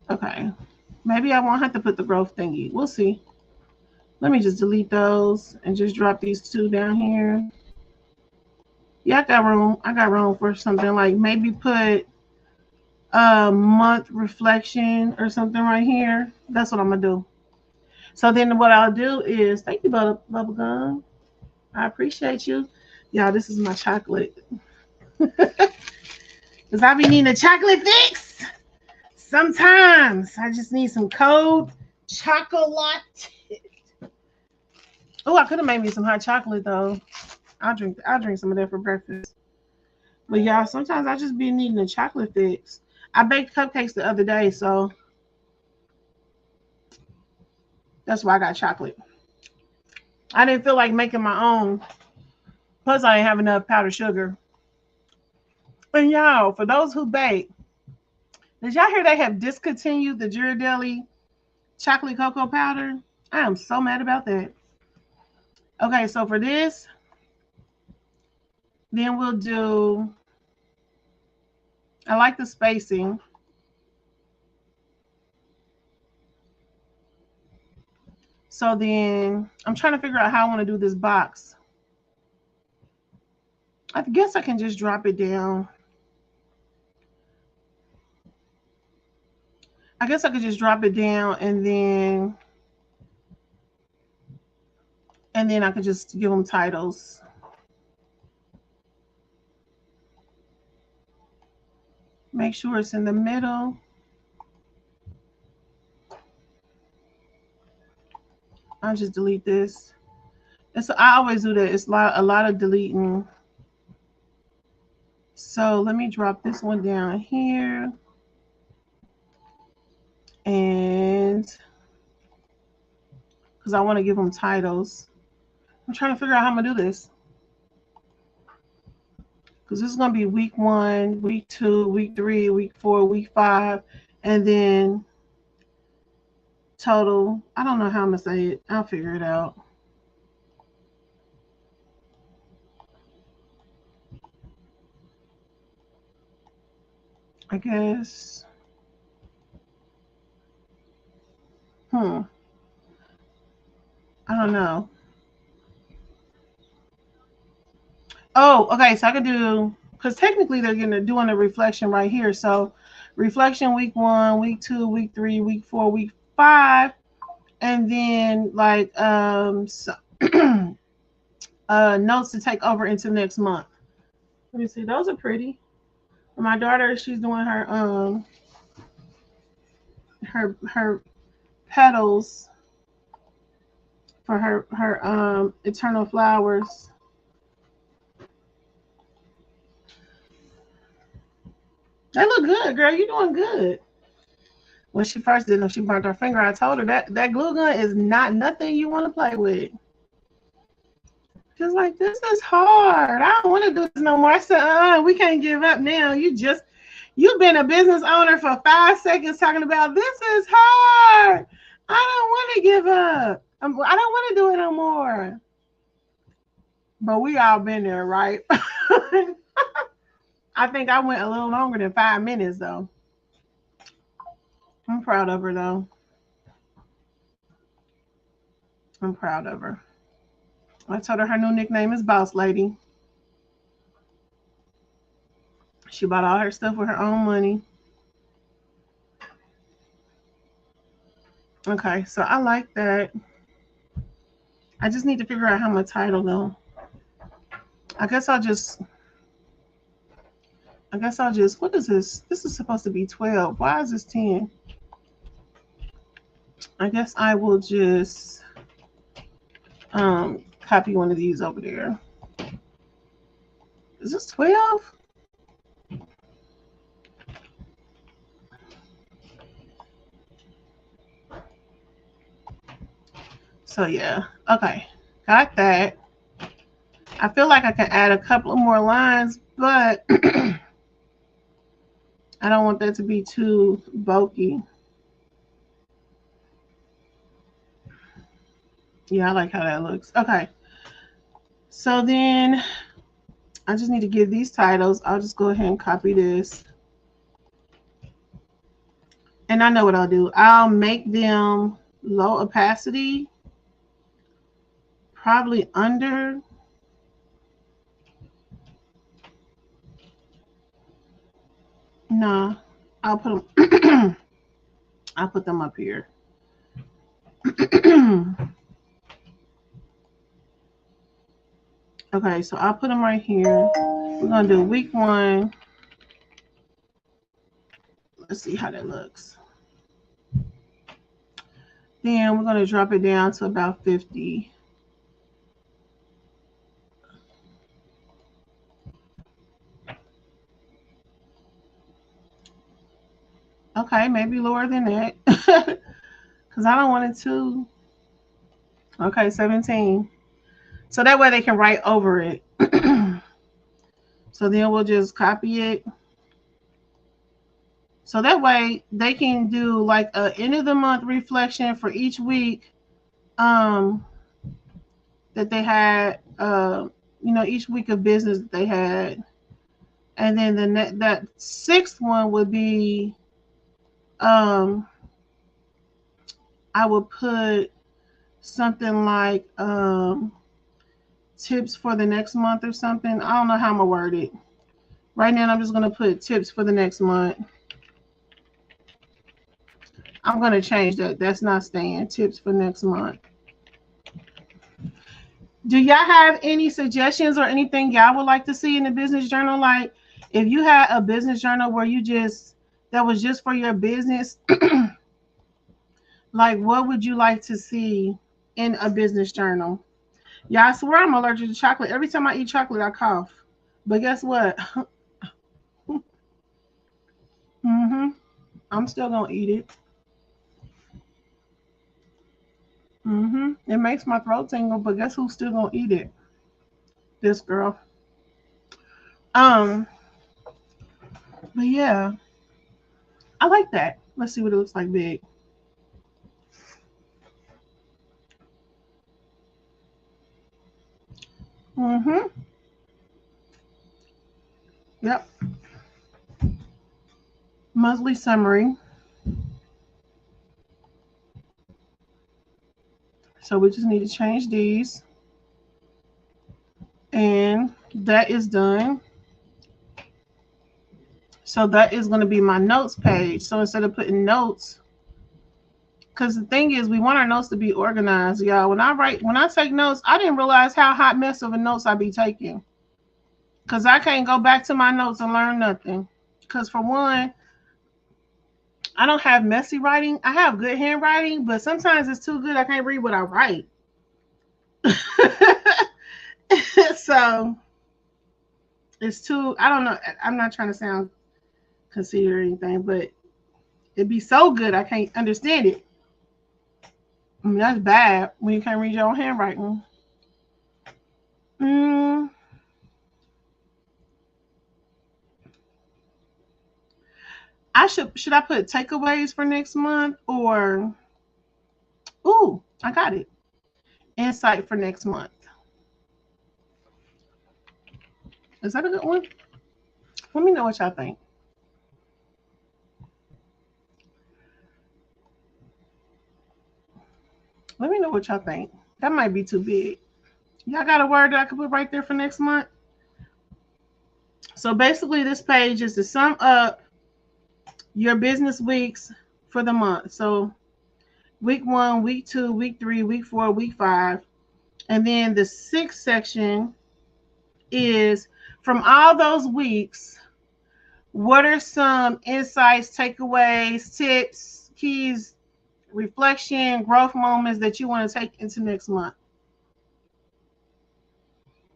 Okay. Maybe I won't have to put the growth thingy. We'll see. Let me just delete those and just drop these 2 down here. Yeah, I got room. I got room for something like maybe put a month reflection or something right here. That's what I'm gonna do. So then what I'll do is thank you, Bubblegum. I appreciate you. Y'all, this is my chocolate. Because I be needing a chocolate fix. Sometimes I just need some cold chocolate. Oh, I could have made me some hot chocolate though. I'll drink some of that for breakfast. But y'all, sometimes I just be needing a chocolate fix. I baked cupcakes the other day, so that's why I got chocolate. I didn't feel like making my own. Plus, I didn't have enough powdered sugar. And y'all, for those who bake, did y'all hear they have discontinued the Ghirardelli chocolate cocoa powder? I am so mad about that. Okay, so for this, then we'll do, I like the spacing. So then I'm trying to figure out how I want to do this box. I guess I can just drop it down. I guess I could just drop it down and then I could just give them titles. Make sure it's in the middle. I'll just delete this. And so I always do that. It's a lot of deleting. So let me drop this one down here. And because I want to give them titles. I'm trying to figure out how I'm going to do this. Because this is going to be week 1, week 2, week 3, week 4, week 5, and then total. I don't know how I'm going to say it. I'll figure it out. I guess. I don't know. Oh, okay. So I could do, because technically they're doing a reflection right here. So reflection week 1, week 2, week 3, week 4, week 5, and then like so, notes to take over into next month. Let me see. Those are pretty. My daughter, she's doing her her petals for her eternal flowers. They look good, girl. You're doing good. When she first did them, she burnt her finger. I told her that glue gun is not nothing you want to play with. She's like, this is hard. I don't want to do this no more. I said, we can't give up now. You've been a business owner for 5 seconds talking about this is hard. I don't want to give up. I don't want to do it no more. But we all been there, right? I think I went a little longer than 5 minutes, though. I'm proud of her, though. I'm proud of her. I told her new nickname is Boss Lady. She bought all her stuff with her own money. Okay, so I like that. I just need to figure out how my title, though. I guess I'll just, what is this? This is supposed to be 12. Why is this 10? I guess I will just copy one of these over there. Is this 12? So yeah, okay, got that. I feel like I can add a couple of more lines, but I don't want that to be too bulky. Yeah, I like how that looks. Okay, so then I just need to give these titles. I'll just go ahead and copy this. And I know what I'll do. I'll make them low opacity, probably under. No, I'll put them. I'll put them up here. Okay, so I'll put them right here. We're gonna do week 1. Let's see how that looks. Then we're gonna drop it down to about 50. Okay, maybe lower than that. Because I don't want it to. Okay, 17. So that way they can write over it. So then we'll just copy it. So that way they can do like a end of the month reflection for each week that they had, each week of business that they had. And then that 6th one would be, I would put something like tips for the next month or something. I don't know how I'm going to word it. Right now, I'm just going to put tips for the next month. I'm going to change that. That's not staying. Tips for next month. Do y'all have any suggestions or anything y'all would like to see in the business journal? Like if you had a business journal where that was just for your business, like what would you like to see in a business journal. Yeah, I swear I'm allergic to chocolate. Every time I eat chocolate, I cough. But guess what? hmm I'm still gonna eat it. It makes my throat tingle, but guess who's still gonna eat it? This girl. Um, but yeah, I like that. Let's see what it looks like big. Mm-hmm. Yep. Monthly summary. So we just need to change these. And that is done. So that is going to be my notes page. So instead of putting notes, because the thing is, we want our notes to be organized, y'all. When I take notes, I didn't realize how hot mess of a notes I be taking. Because I can't go back to my notes and learn nothing. Because for one, I don't have messy writing. I have good handwriting, but sometimes it's too good. I can't read what I write. So it's too, I don't know. I'm not trying to sound conceited or anything, but it'd be so good I can't understand it. I mean, that's bad when you can't read your own handwriting. Mm, should I put takeaways for next month or ooh, I got it. Insight for next month. Is that a good one? Let me know what y'all think. Let me know what y'all think. That might be too big. Y'all got a word that I could put right there for next month? So basically, this page is to sum up your business weeks for the month. So week 1, week 2, week 3, week 4, week 5. And then the sixth section is from all those weeks, what are some insights, takeaways, tips, keys, reflection, growth moments that you want to take into next month?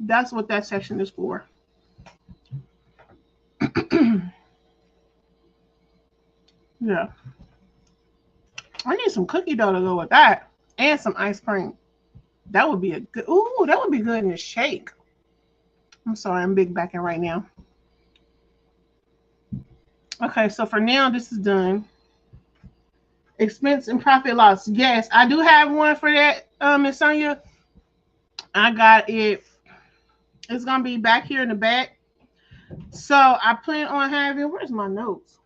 That's what that section is for. Yeah. I need some cookie dough to go with that and some ice cream. That would be a good, ooh, that would be good in a shake. I'm sorry, I'm big backing right now. Okay, so for now, this is done. Expense and profit loss. Yes, I do have one for that, Miss Sonia. I got it. It's gonna be back here in the back. So I plan on having. Where's my notes?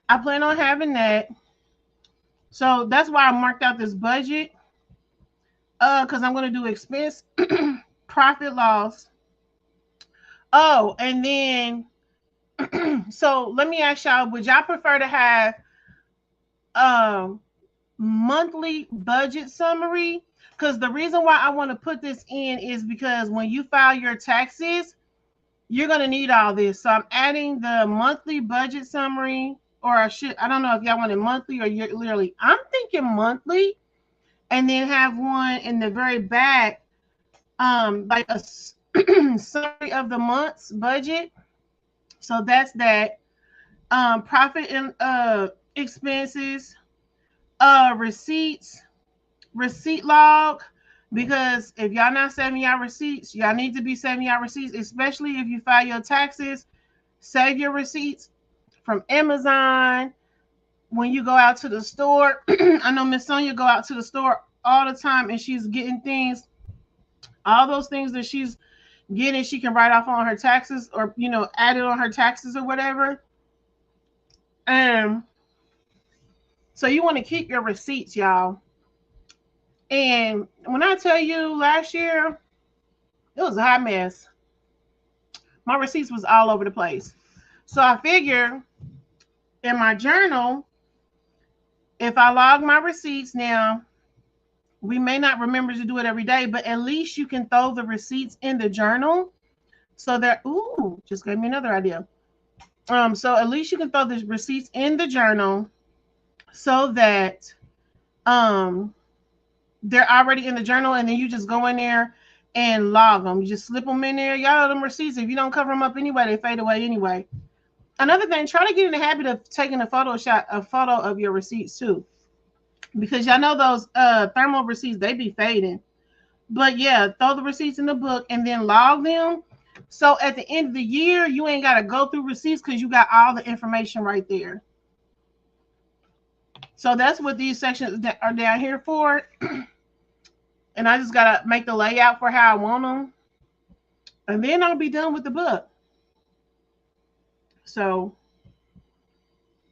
I plan on having that. So that's why I marked out this budget. Because I'm gonna do expense, profit loss. Oh, and then so let me ask y'all: would y'all prefer to have um monthly budget summary? Because the reason why I want to put this in is because when you file your taxes, you're going to need all this. So I'm adding the monthly budget summary, or I don't know if y'all want it monthly or yearly. I'm thinking monthly, and then have one in the very back, like a summary of the month's budget. So that's that. Profit and expenses, receipts, receipt log, because if y'all not saving y'all receipts, y'all need to be saving y'all receipts, especially if you file your taxes. Save your receipts from Amazon. When you go out to the store, I know Miss Sonia go out to the store all the time and she's getting things, all those things that she's getting, she can write off on her taxes or, add it on her taxes or whatever. So you want to keep your receipts, y'all. And when I tell you last year, it was a hot mess. My receipts was all over the place. So I figure in my journal, if I log my receipts now, we may not remember to do it every day, but at least you can throw the receipts in the journal so that, ooh, just gave me another idea. So at least you can throw the receipts in the journal so that they're already in the journal, and then you just go in there and log them. You just slip them in there. Y'all know them receipts. If you don't cover them up anyway, they fade away anyway. Another thing, try to get in the habit of taking a photo of your receipts too, because y'all know those thermal receipts, they be fading. But yeah, throw the receipts in the book and then log them. So at the end of the year, you ain't got to go through receipts because you got all the information right there. So that's what these sections are down here for. And I just got to make the layout for how I want them. And then I'll be done with the book. So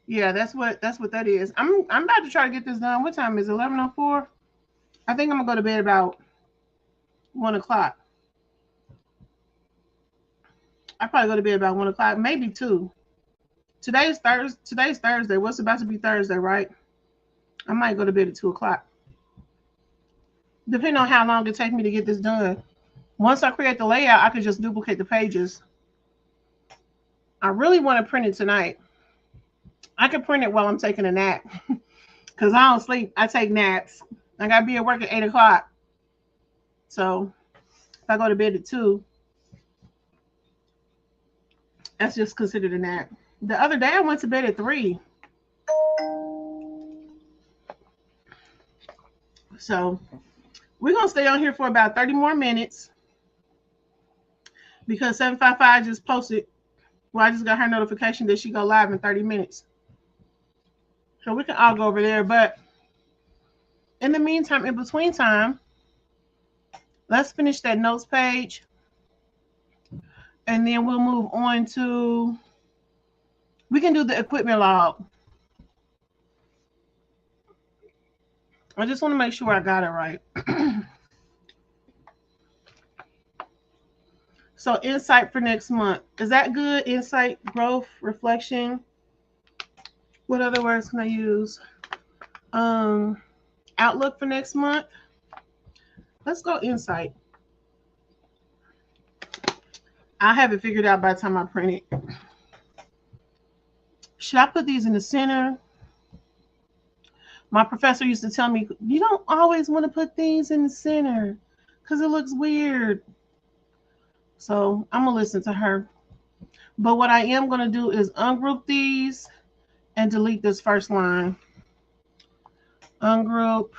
yeah, that's what that is. I'm about to try to get this done. What time is it? 11:04? I think I'm gonna go to bed about 1 o'clock. I probably go to bed about 1 o'clock, maybe 2. Today's Thursday. Today's Thursday. What's about to be Thursday, right? I might go to bed at 2 o'clock. Depending on how long it takes me to get this done. Once I create the layout, I could just duplicate the pages. I really want to print it tonight. I can print it while I'm taking a nap. Because I don't sleep. I take naps. I gotta be at work at 8 o'clock. So if I go to bed at 2, that's just considered a nap. The other day I went to bed at 3. So we're gonna stay on here for about 30 more minutes because 755 just posted. Well, I just got her notification that she go live in 30 minutes. So we can all go over there. But in the meantime, in between time, let's finish that notes page. And then we'll move on to, we can do the equipment log. I just want to make sure I got it right. So insight for next month. Is that good? Insight, growth, reflection. What other words can I use? Outlook for next month. Let's go insight. I'll have it figured out by the time I print it. Should I put these in the center? My professor used to tell me, you don't always want to put things in the center because it looks weird. So I'm going to listen to her. But what I am going to do is ungroup these and delete this first line. Ungroup,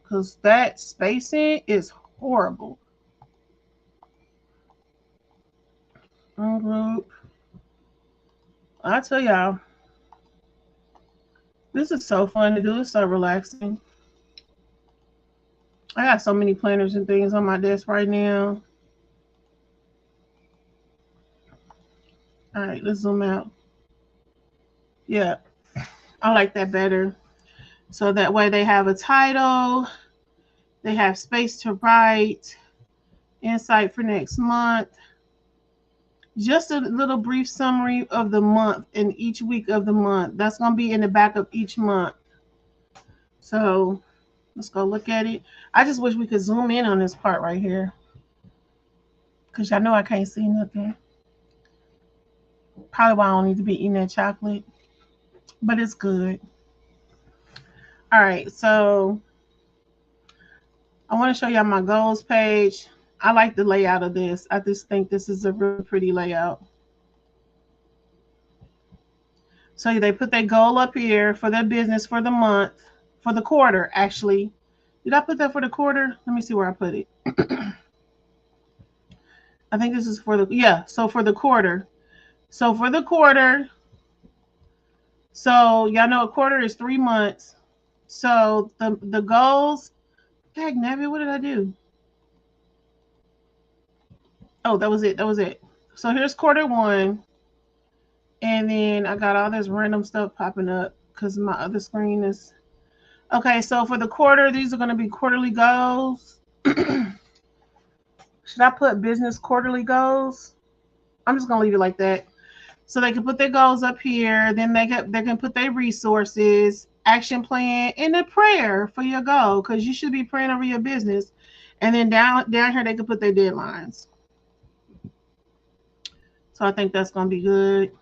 because that spacing is horrible. Ungroup. I tell y'all, this is so fun to do. It's so relaxing. I got so many planners and things on my desk right now. All right, let's zoom out. Yeah, I like that better. So that way they have a title, they have space to write, insight for next month, just a little brief summary of the month and each week of the month. That's going to be in the back of each month. So let's go look at it. I just wish we could zoom in on this part right here, because y'all know I can't see nothing. Probably why I don't need to be eating that chocolate, but it's good. All right, so I want to show y'all my goals page. I like the layout of this. I just think this is a really pretty layout. So they put their goal up here for their business for the month, for the quarter, actually. Did I put that for the quarter? Let me see where I put it. I think this is for the, yeah, so for the quarter. So for the quarter, so y'all know a quarter is 3 months. So the goals, heck, Navi, what did I do? Oh, that was it. That was it. So here's quarter 1. And then I got all this random stuff popping up because my other screen is. Okay, so for the quarter, these are going to be quarterly goals. Should I put business quarterly goals? I'm just going to leave it like that. So they can put their goals up here. Then they can put their resources, action plan, and a prayer for your goal, because you should be praying over your business. And then down here, they can put their deadlines. So I think that's going to be good.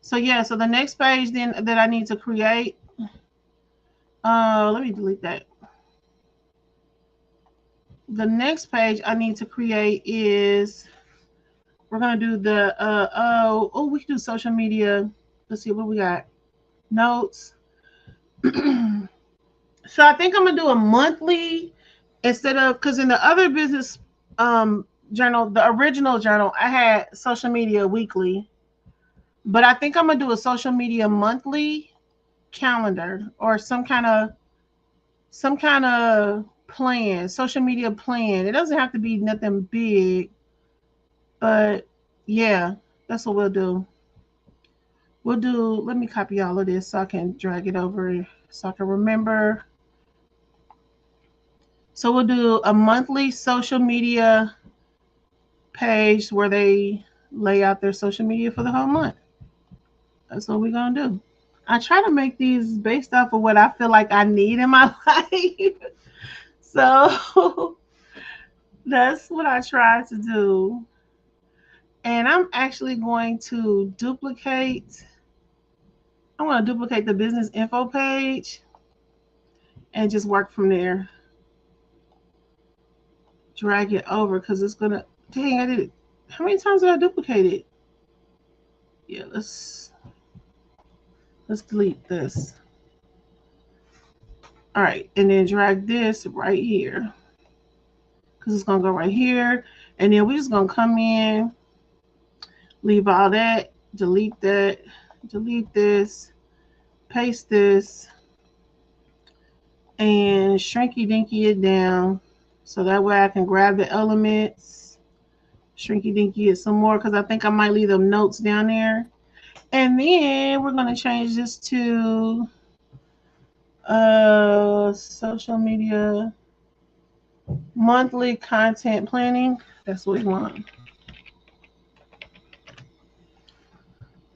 So So yeah, so the next page then that I need to create, let me delete that. The next page I need to create is, we're gonna do the we can do social media. Let's see what we got. Notes. So I think I'm gonna do a monthly instead of, because in the other business journal, the original journal, I had social media weekly, but I think I'm gonna do a social media monthly calendar or some kind of plan, social media plan. It doesn't have to be nothing big, but yeah, that's what we'll do. We'll do, let me copy all of this so I can drag it over so I can remember. So we'll do a monthly social media page where they lay out their social media for the whole month. That's what we're going to do. I try to make these based off of what I feel like I need in my life. So that's what I try to do. And I'm actually going to duplicate. I'm going to duplicate the business info page and just work from there. Drag it over because it's going to, dang, I did it. How many times did I duplicate it? Yeah, let's delete this. All right, and then drag this right here because it's going to go right here. And then we're just going to come in, leave all that, delete this, paste this, and shrinky dinky it down so that way I can grab the elements, shrinky dinky it some more because I think I might leave them notes down there. And then we're going to change this to social media monthly content planning. That's what we want.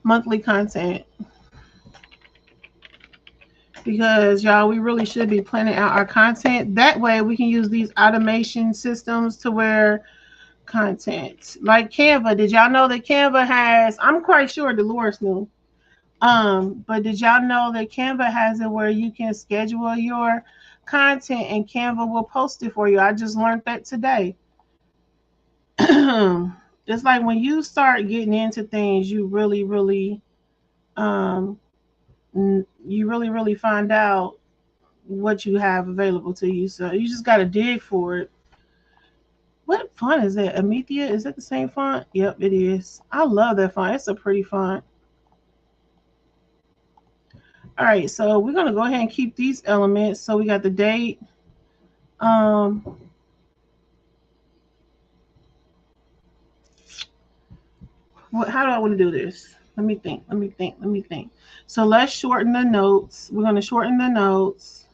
Monthly content. Because y'all, we really should be planning out our content. That way we can use these automation systems to where content like Canva. Did y'all know that Canva has, I'm quite sure Dolores knew. But did y'all know that Canva has it where you can schedule your content and Canva will post it for you? I just learned that today. It's like when you start getting into things, you really um you really find out what you have available to you. So you just got to dig for it. What font is that? Amethea? Is that the same font? Yep, it is. I love that font. It's a pretty font. All right, so we're going to go ahead and keep these elements. So we got the date. Um, how do I want to do this? Let me think. So let's shorten the notes. We're going to shorten the notes.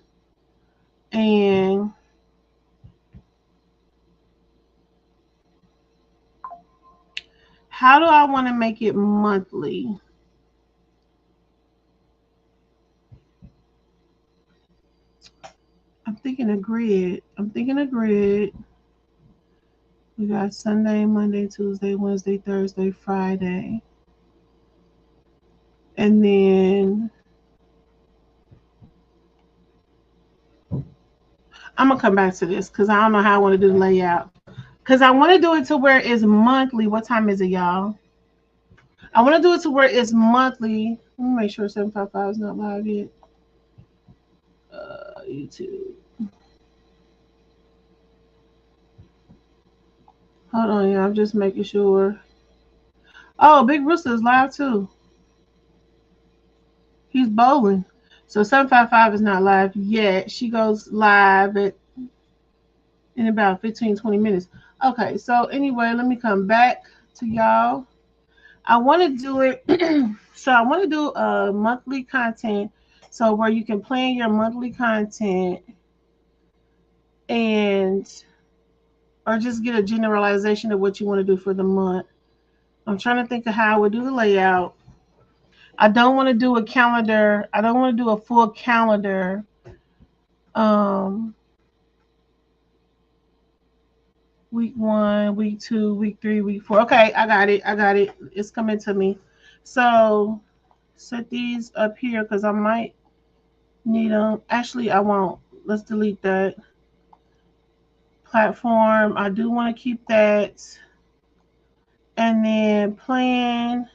And how do I want to make it monthly? I'm thinking a grid. We got Sunday, Monday, Tuesday, Wednesday, Thursday, Friday. And then I'm going to come back to this because I don't know how I want to do the layout. Because I want to do it to where it's monthly. What time is it, y'all? I want to do it to where it's monthly. Let me make sure 755 is not live yet. YouTube. Hold on, y'all. I'm just making sure. Oh, Big Rooster is live too. He's bowling. So 755 is not live yet. She goes live in about 15-20 minutes. Okay, so anyway, let me come back to y'all. I want to do it. So I want to do a monthly content. So where you can plan your monthly content and or just get a generalization of what you want to do for the month. I'm trying to think of how I would do the layout. I don't want to do a calendar. I don't want to do a full calendar. Week 1, week 2, week 3, week 4. Okay, I got it. It's coming to me. So set these up here because I might need them. Actually, I won't. Let's delete that. Platform, I do want to keep that. And then plan,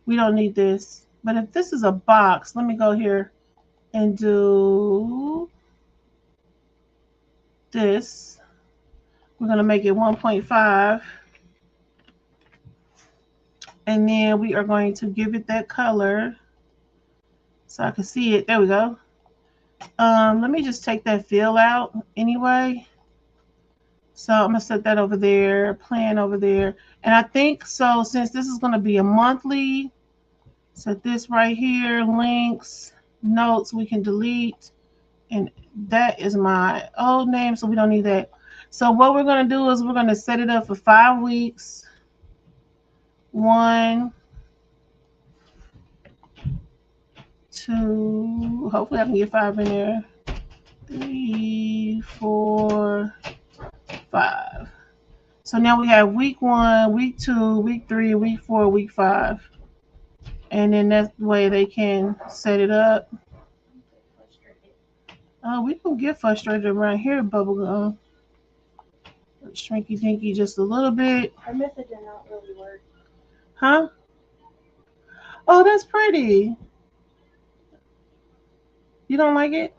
we don't need this. But if this is a box, let me go here and do this. We're going to make it 1.5. And then we are going to give it that color so I can see it. There we go. Let me just take that fill out anyway. So I'm going to set that over there, plan over there. And I think so, since this is going to be a monthly, set this right here, links, notes, we can delete. And that is my old name, so we don't need that. So what we're going to do is we're going to set it up for 5 weeks. 1, 2, hopefully I can get 5 in there. 3, 4, 5. So now we have week 1, week 2, week 3, week 4, week 5. And then that way they can set it up. Oh, we don't get frustrated around here, bubblegum. Shrinky dinky just a little bit. Our method did not really work. Huh? Oh, that's pretty. You don't like it?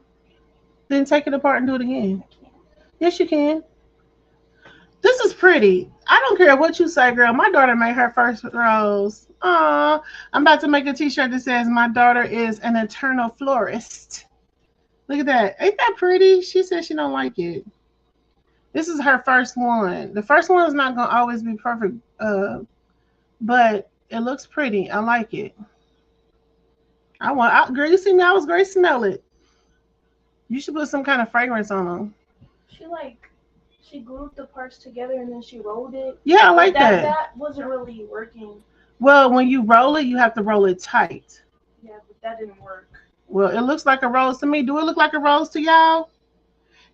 Then take it apart and do it again. Yes, you can. This is pretty. I don't care what you say, girl. My daughter made her first rose. Aw, I'm about to make a t-shirt that says my daughter is an eternal florist. Look at that. Ain't that pretty? She said she don't like it. This is her first one. The first one is not going to always be perfect, but it looks pretty. I like it. Girl, you see me? I was great. Smell it. You should put some kind of fragrance on them. She glued the parts together and then she rolled it. Yeah, I like that. That wasn't really working. Well, when you roll it, you have to roll it tight. Yeah, but that didn't work. Well, it looks like a rose to me. Do it look like a rose to y'all?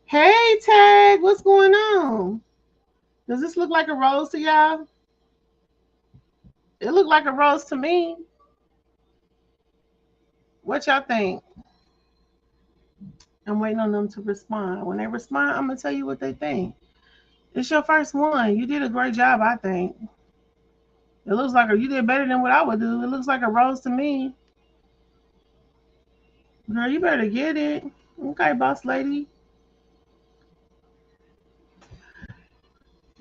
Hey, Tag, what's going on? Does this look like a rose to y'all? It looked like a rose to me. What y'all think? I'm waiting on them to respond. When they respond, I'm going to tell you what they think. It's your first one. You did a great job, I think. It looks like you did better than what I would do. It looks like a rose to me. Girl, you better get it. Okay, boss lady.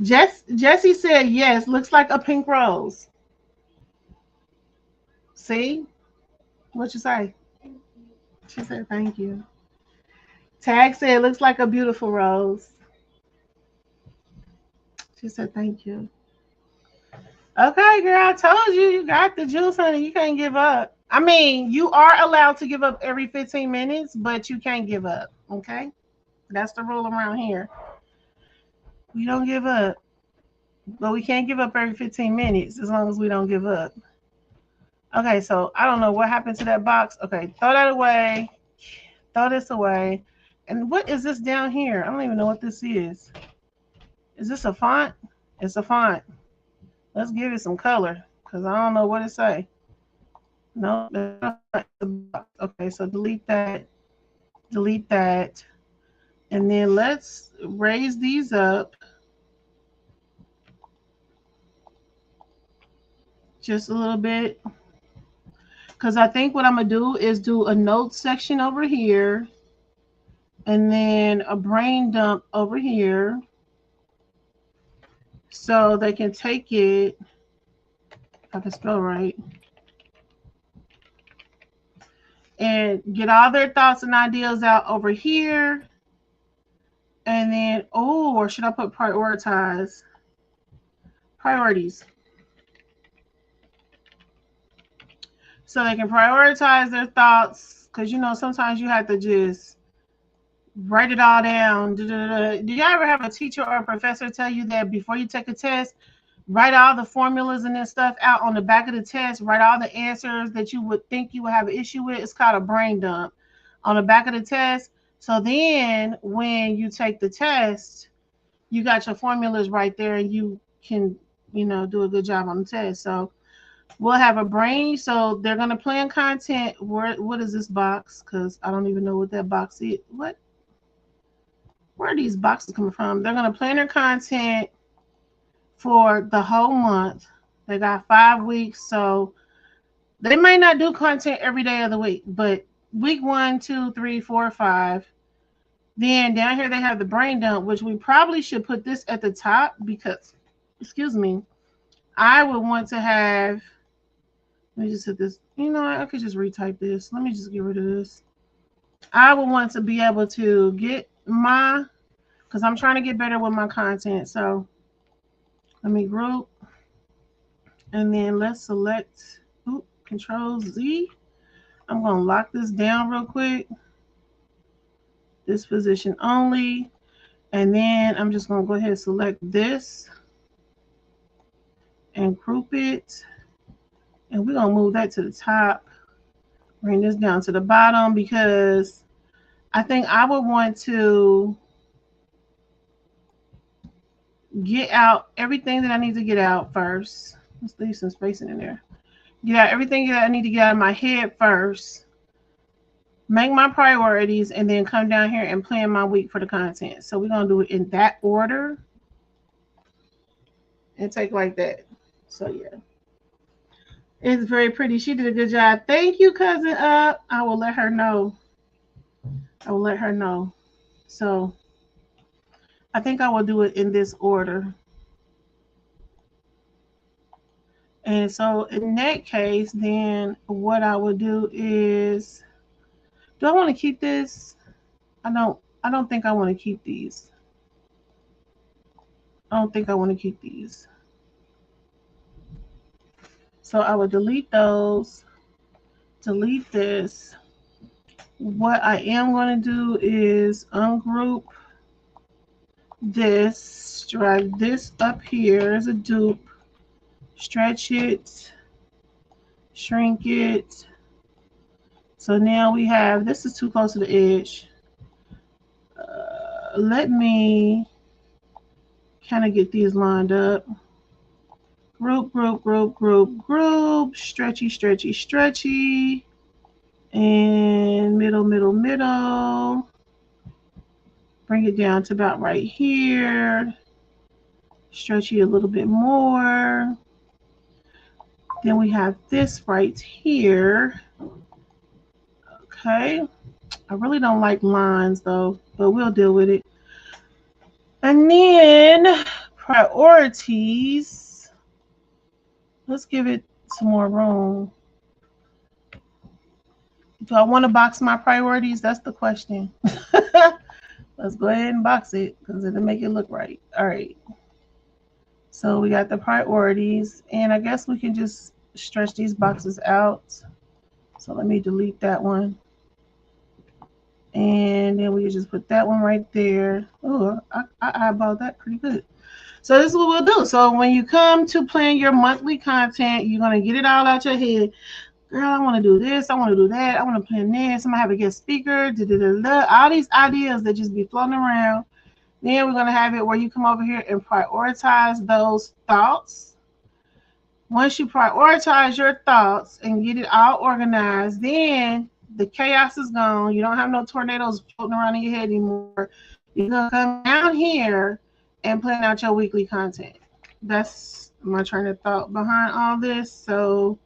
Jessie said yes. Looks like a pink rose. See? What you say? She said thank you. Tag said looks like a beautiful rose. She said thank you. Okay, girl, I told you, you got the juice, honey. You can't give up. I mean, you are allowed to give up every 15 minutes, but you can't give up, okay? That's the rule around here. We don't give up, but we can't give up every 15 minutes as long as we don't give up. Okay, so I don't know what happened to that box. Okay, throw that away. Throw this away. And what is this down here? I don't even know what this is. Is this a font? It's a font. Let's give it some color because I don't know what it say. No, okay, so delete that, and then let's raise these up just a little bit because I think what I'm gonna do is do a notes section over here and then a brain dump over here so they can take it, if I can spell right, and get all their thoughts and ideas out over here. And then, or should I put prioritize? Priorities. So they can prioritize their thoughts, because, you know, sometimes you have to just write it all down. Do you ever have a teacher or a professor tell you that before you take a test, write all the formulas and that stuff out on the back of the test, write all the answers that you would think you would have an issue with? It's called a brain dump on the back of the test. So then when you take the test, you got your formulas right there and you can, you know, do a good job on the test. So We'll have a brain. So they're gonna plan content. What is this box? Because I don't even know what that box is. Where are these boxes coming from? They're gonna plan their content for the whole month. They got 5 weeks, so they might not do content every day of the week, but week 1, 2, 3, 4, 5. Then down here they have the brain dump, which we probably should put this at the top because, excuse me, I would want to have. Let me just hit this. You know what? I could just retype this. Let me just get rid of this. I would want to be able to get because I'm trying to get better with my content. So let me group, and then let's select. Control Z. I'm going to lock this down real quick. This position only. And then I'm just going to go ahead and select this and group it. And we're going to move that to the top. Bring this down to the bottom because I think I would want to get out everything that I need to get out first. Let's leave some spacing in there. Get out everything that I need to get out of my head first. Make my priorities and then come down here and plan my week for the content. So we're going to do it in that order and take like that. So yeah, it's very pretty. She did a good job. Thank you, cousin Up. I will let her know. So I think I will do it in this order. And so in that case, then what I would do is, do I want to keep this? I don't think I want to keep these. I don't think I want to keep these. So I would delete those, delete this. What I am going to do is ungroup this, drag this up here as a dupe, stretch it, shrink it. So now we have, this is too close to the edge. Let me kind of get these lined up. Group, group, group, group, group, stretchy, stretchy, stretchy, and middle, middle, middle. Bring it down to about right here. Stretchy a little bit more. Then we have this right here. Okay. I really don't like lines though, but we'll deal with it. And then priorities. Let's give it some more room. Do I want to box my priorities? That's the question. Let's go ahead and box it because it'll make it look right. All right. So we got the priorities, and I guess we can just stretch these boxes out. So let me delete that one. And then we can just put that one right there. Oh, I eyeballed that pretty good. So this is what we'll do. So when you come to plan your monthly content, you're going to get it all out your head. Girl, I want to do this. I want to do that. I want to plan this. I'm going to have a guest speaker. All these ideas that just be floating around. Then we're going to have it where you come over here and prioritize those thoughts. Once you prioritize your thoughts and get it all organized, then the chaos is gone. You don't have no tornadoes floating around in your head anymore. You're going to come down here and plan out your weekly content. That's my train of thought behind all this. So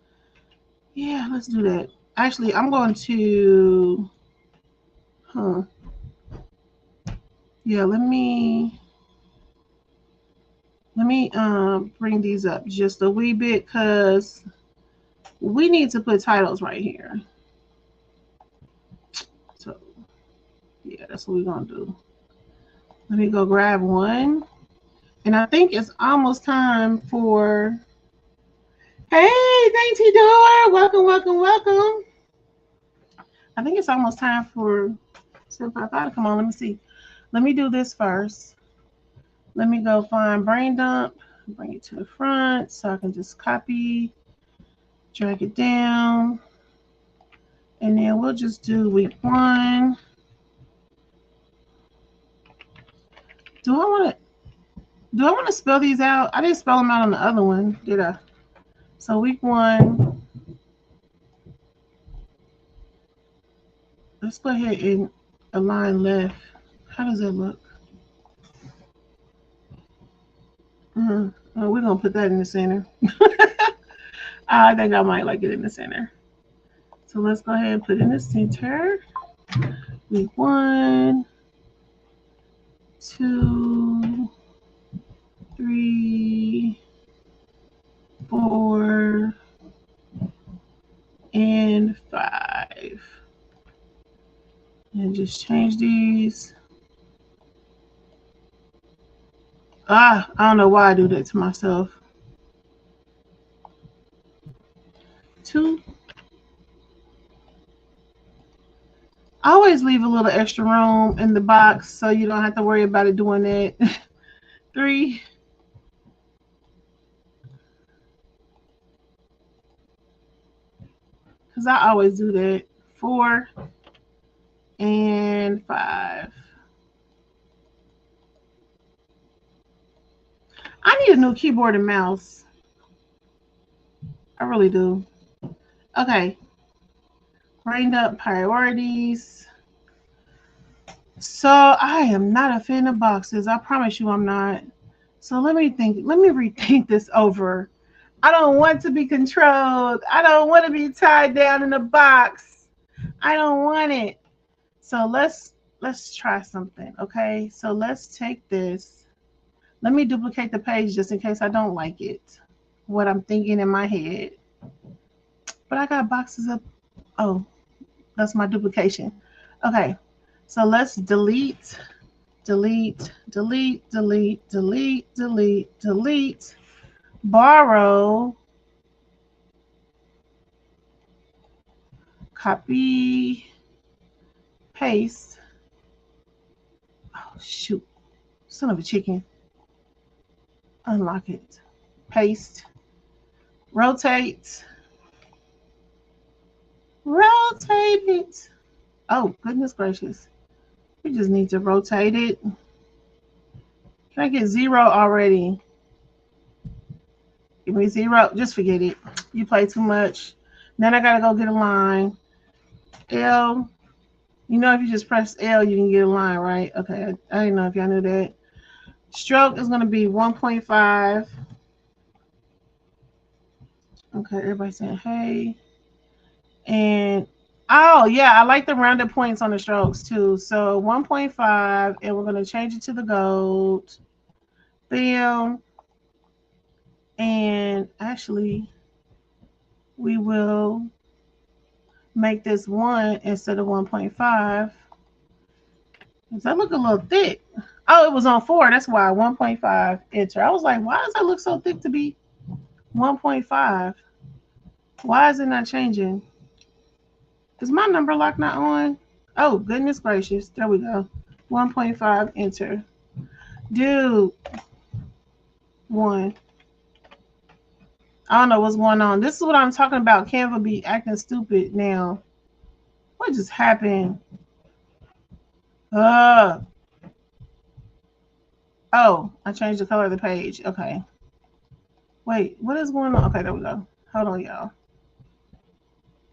yeah, let's do that. Actually, I'm going to, yeah, let me bring these up just a wee bit because we need to put titles right here. So yeah, that's what we're gonna do. Let me go grab one. And I think it's almost time for, hey, thank you, Door. Welcome, welcome, welcome. I think it's almost time for Senpai to come on. Let me see. Let me do this first. Let me go find Brain Dump, bring it to the front so I can just copy, drag it down, and then we'll just do week 1. Do I want to spell these out? I didn't spell them out on the other one, did I? So week 1, let's go ahead and align left. How does that look? Oh, we're going to put that in the center. I think I might like it in the center. So let's go ahead and put it in the center. Week 1, 2, 3, 4, and 5. And just change these. I don't know why I do that to myself. 2. I always leave a little extra room in the box so you don't have to worry about it doing that. 3. Because I always do that. 4 and 5. I need a new keyboard and mouse. I really do. Okay. Brained up priorities. So I am not a fan of boxes. I promise you I'm not. So let me rethink this over. I don't want to be controlled. I don't want to be tied down in a box. I don't want it. So let's try something, okay? So let's take this. Let me duplicate the page just in case I don't like it. What I'm thinking in my head. But I got boxes up. Oh, that's my duplication. Okay. So let's delete, delete, delete, delete, delete, delete, delete, borrow, copy, paste. Oh, shoot. Son of a chicken. Unlock it. Paste. Rotate. Rotate it. Oh, goodness gracious. We just need to rotate it. Can I get 0 already? Give me 0. Just forget it. You play too much. Then I got to go get a line. L. You know, if you just press L, you can get a line, right? Okay. I didn't know if y'all knew that. Stroke is going to be 1.5. Okay. Everybody saying hey. And oh, yeah, I like the rounded points on the strokes too. So 1.5, and we're going to change it to the gold. Bam. And actually, we will make this 1 instead of 1.5. Does that look a little thick? Oh, it was on 4. That's why 1.5 enter. I was like, why does that look so thick to be 1.5? Why is it not changing? Is my number lock not on? Oh, goodness gracious. There we go. 1.5 enter. Dude. 1. I don't know what's going on. This is what I'm talking about. Canva be acting stupid now. What just happened? Oh, I changed the color of the page. Okay. Wait, what is going on? Okay, there we go. Hold on, y'all.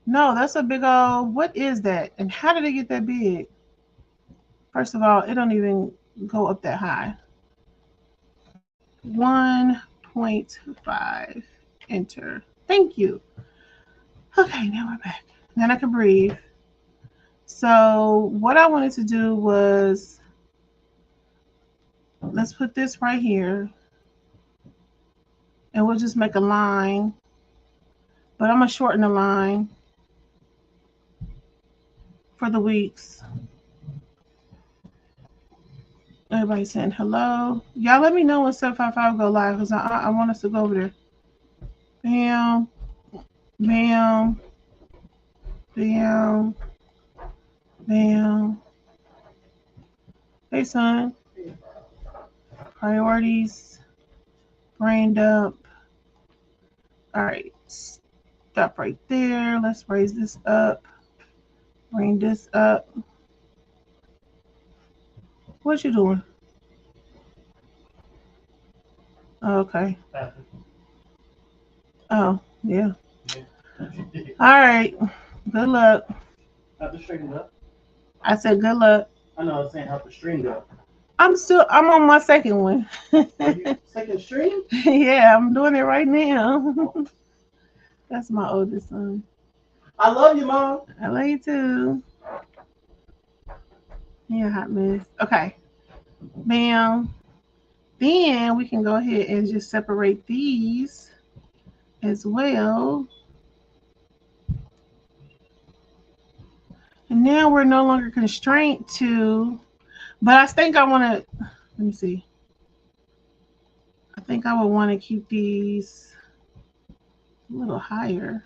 No, that's a big old, what is that? And how did it get that big? First of all, it don't even go up that high. 1.5. Enter. Thank you. Okay, now we're back. Then I can breathe. So what I wanted to do was, let's put this right here. And we'll just make a line. But I'm going to shorten the line for the weeks. Everybody saying hello. Y'all let me know when 755 go live because I want us to go over there. Bam. Bam. Bam. Bam. Hey, son. Priorities. Brained up. All right. Stop right there. Let's raise this up. Bring this up. What you doing? Okay. Oh, Yeah. All right. Good luck. Have to straighten up. I said good luck. I know I was saying have to string up. I'm on my second one. Are you second string? Yeah, I'm doing it right now. That's my oldest son. I love you, Mom. I love you too. Yeah, hot mess. Okay. Bam. Then we can go ahead and just separate these as well. And now we're no longer constrained to, but I think I want to, let me see. I think I would want to keep these a little higher.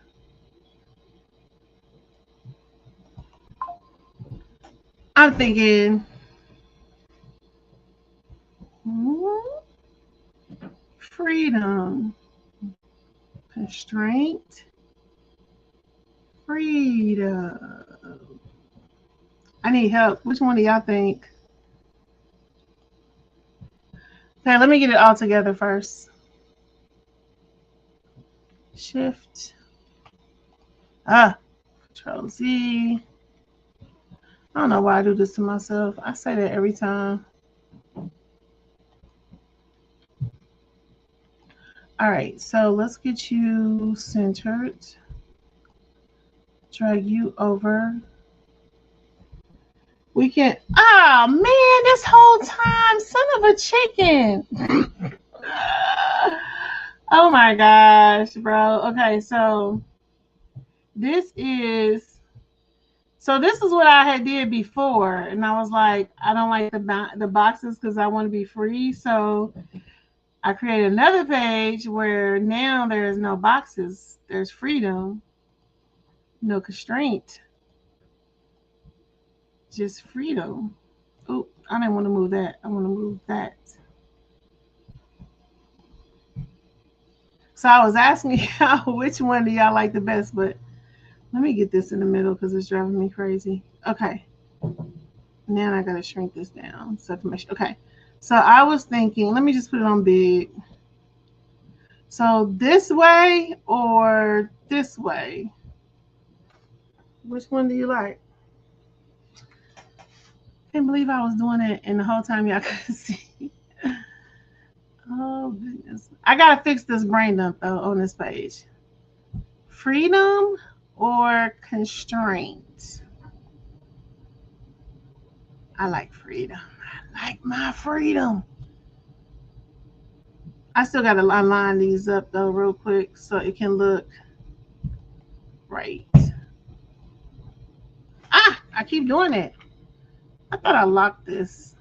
I'm thinking freedom, constraint, freedom. I need help. Which one do y'all think? Okay, let me get it all together first. Shift. Control Z. I don't know why I do this to myself. I say that every time. All right, so let's get you centered. Drag you over. We can, oh man, this whole time, son of a chicken. Oh my gosh, bro. Okay, so this is what I had did before, and I was like, I don't like the boxes because I want to be free. So I created another page where now there's no boxes. There's freedom, no constraint, just freedom. Oh, I didn't want to move that. I want to move that. So I was asking y'all which one do y'all like the best, but let me get this in the middle because it's driving me crazy. Okay. Now I gotta shrink this down. Okay. So I was thinking, let me just put it on big. So this way or this way? Which one do you like? Can't believe I was doing it and the whole time y'all could see. Oh goodness. I gotta fix this brain dump though on this page. Freedom or constraint? I like freedom. I like my freedom. I still gotta line these up though real quick so it can look right. I keep doing it. I thought I locked this.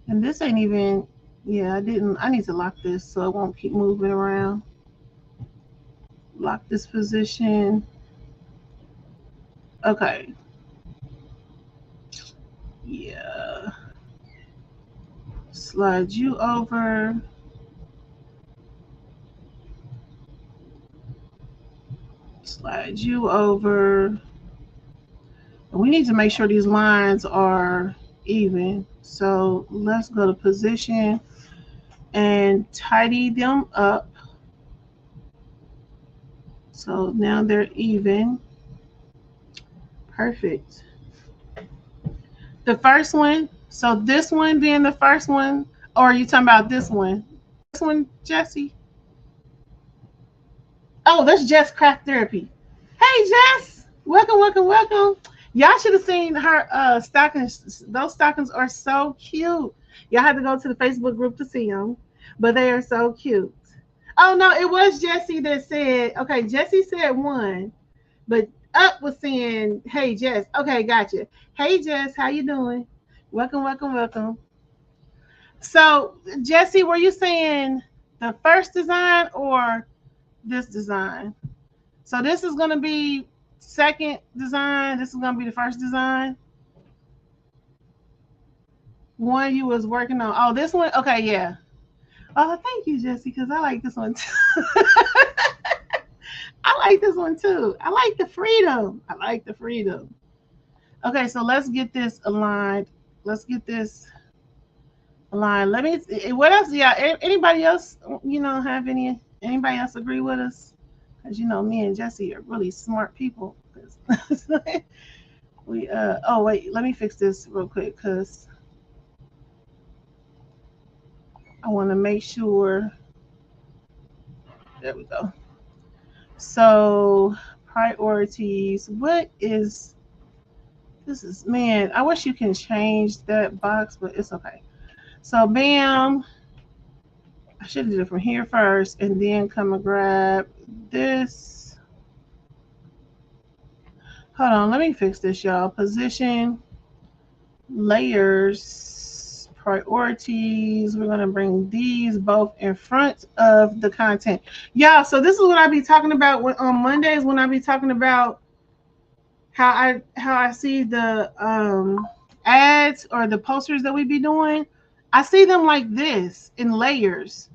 And this ain't even, yeah, I didn't. I need to lock this so it won't keep moving around. Lock this position. Okay. Yeah. Slide you over. Slide you over. We need to make sure these lines are even. So let's go to position and tidy them up. So now they're even. Perfect. The first one, so this one being the first one, or are you talking about this one? This one, Jesse? Oh, that's Jess Craft Therapy. Hey, Jess. Welcome, welcome, welcome. Y'all should have seen her stockings. Those stockings are so cute. Y'all have to go to the Facebook group to see them, but they are so cute. Oh, no, it was Jesse that said, okay, Jesse said one, but Up was saying, hey, Jess. Okay, gotcha. Hey, Jess, how you doing? Welcome, welcome, welcome. So, Jesse, were you saying the first design or this design? So this is going to be second design. This is going to be the first design. One you was working on. Oh, this one? Okay, yeah. Oh, thank you, Jesse, because I like this one too. I like this one too. I like the freedom. I like the freedom. Okay, so let's get this aligned. Let's get this aligned. Let me, what else? Yeah, anybody else, have anybody else agree with us? As you know, me and Jesse are really smart people. we oh wait, let me fix this real quick because I want to make sure. There we go. So priorities. What is this? Is man? I wish you can change that box, but it's okay. So bam. I should have did it from here first and then come and grab this. Hold on, let me fix this, y'all. Position, layers, priorities. We're gonna bring these both in front of the content. Y'all, so this is what I be talking about on Mondays when I be talking about how I see the ads or the posters that we be doing. I see them like this in layers.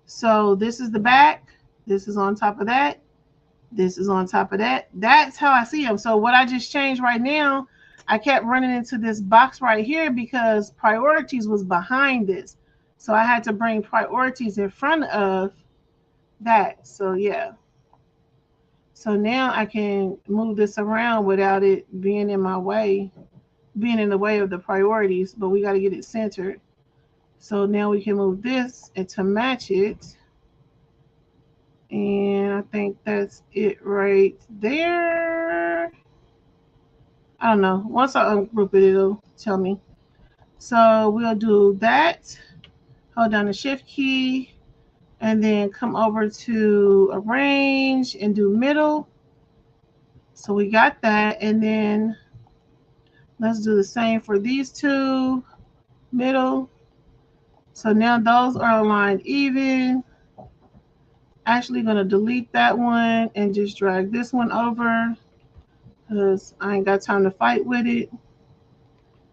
So this is the back, this is on top of that, this is on top of that. That's how I see them. So what I just changed right now, I kept running into this box right here because priorities was behind this. So I had to bring priorities in front of that. So yeah. So now I can move this around without it being in my way, being in the way of the priorities, but we got to get it centered. So now we can move this and to match it. And I think that's it right there. I don't know. Once I ungroup it, it'll tell me. So we'll do that. Hold down the shift key and then come over to arrange and do middle. So we got that. And then let's do the same for these two, middle. So now those are aligned even. Actually going to delete that one and just drag this one over because I ain't got time to fight with it.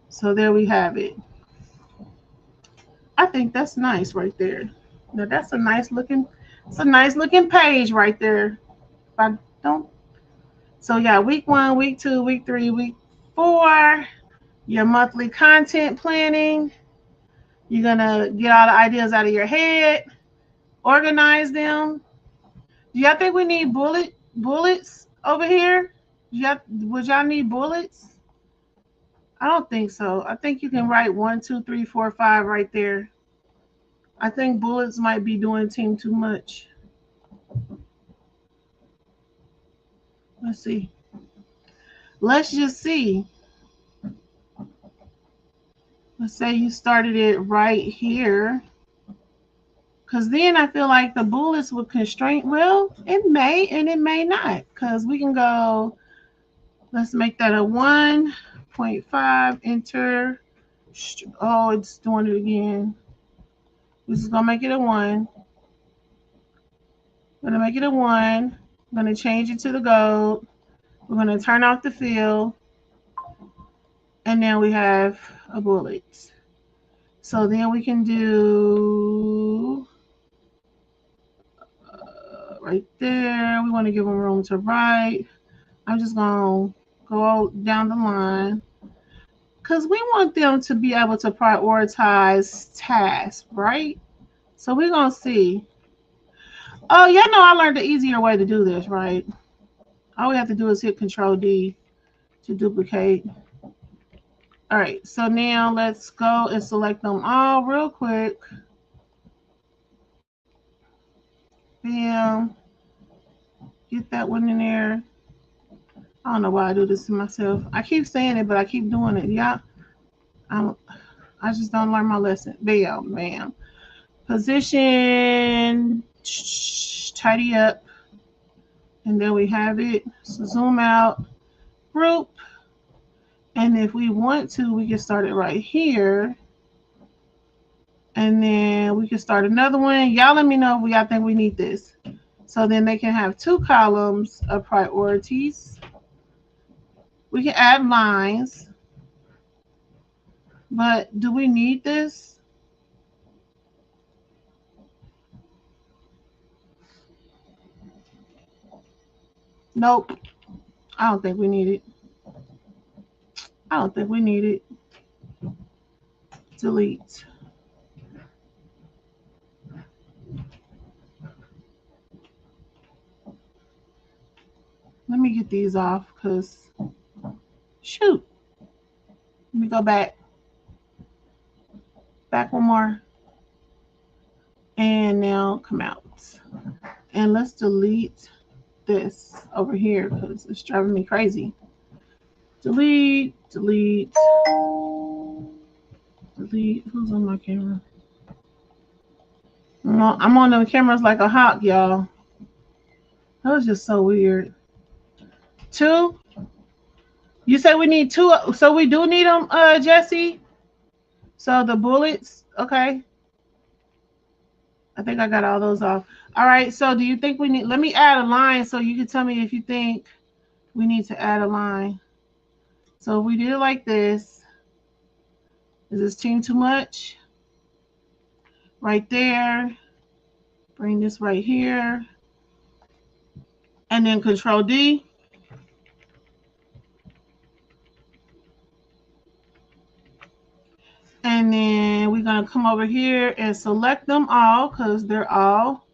So there we have it. I think that's nice right there. Now that's a nice looking, it's a nice looking page right there. If I don't, so yeah, week 1, week 2, week 3, week 4, your monthly content planning. You're gonna get all the ideas out of your head, organize them. Do y'all think we need bullets over here? Would y'all need bullets? I don't think so. I think you can write 1, 2, 3, 4, 5 right there. I think bullets might be doing team too much. Let's see. Let's just see. Let's say you started it right here. Because then I feel like the bullets would constrain. Well, it may and it may not. Because we can go, let's make that a 1.5, enter. Oh, it's doing it again. This is going to make it a 1. I'm going to make it a 1. I'm going to change it to the gold. We're going to turn off the fill. And now we have a bullet. So then we can do right there. We want to give them room to write. I'm just going to go down the line because we want them to be able to prioritize tasks, right? So we're going to see. Oh, y'all know I learned the easier way to do this, right? All we have to do is hit Control D to duplicate. All right, so now let's go and select them all real quick. Bam. Get that one in there. I don't know why I do this to myself. I keep saying it, but I keep doing it. Yeah, I just don't learn my lesson. Bam, bam. Position, tidy up. And then we have it. So zoom out, group. And if we want to, we can start it right here. And then we can start another one. Y'all let me know if y'all think we need this. So then they can have 2 columns of priorities. We can add lines. But do we need this? Nope. I don't think we need it. I don't think we need it. Delete. Let me get these off because shoot. Let me go back. Back one more. And now come out. And let's delete this over here because it's driving me crazy. Delete, delete, delete. Who's on my camera? I'm on the cameras like a hawk, y'all. That was just so weird. 2. You say we need 2, so we do need them, Jesse. So the bullets, okay. I think I got all those off. All right. So do you think we need? Let me add a line so you can tell me if you think we need to add a line. So if we did it like this, is this team too much? Right there. Bring this right here. And then Control D. And then we're going to come over here and select them all because they're all.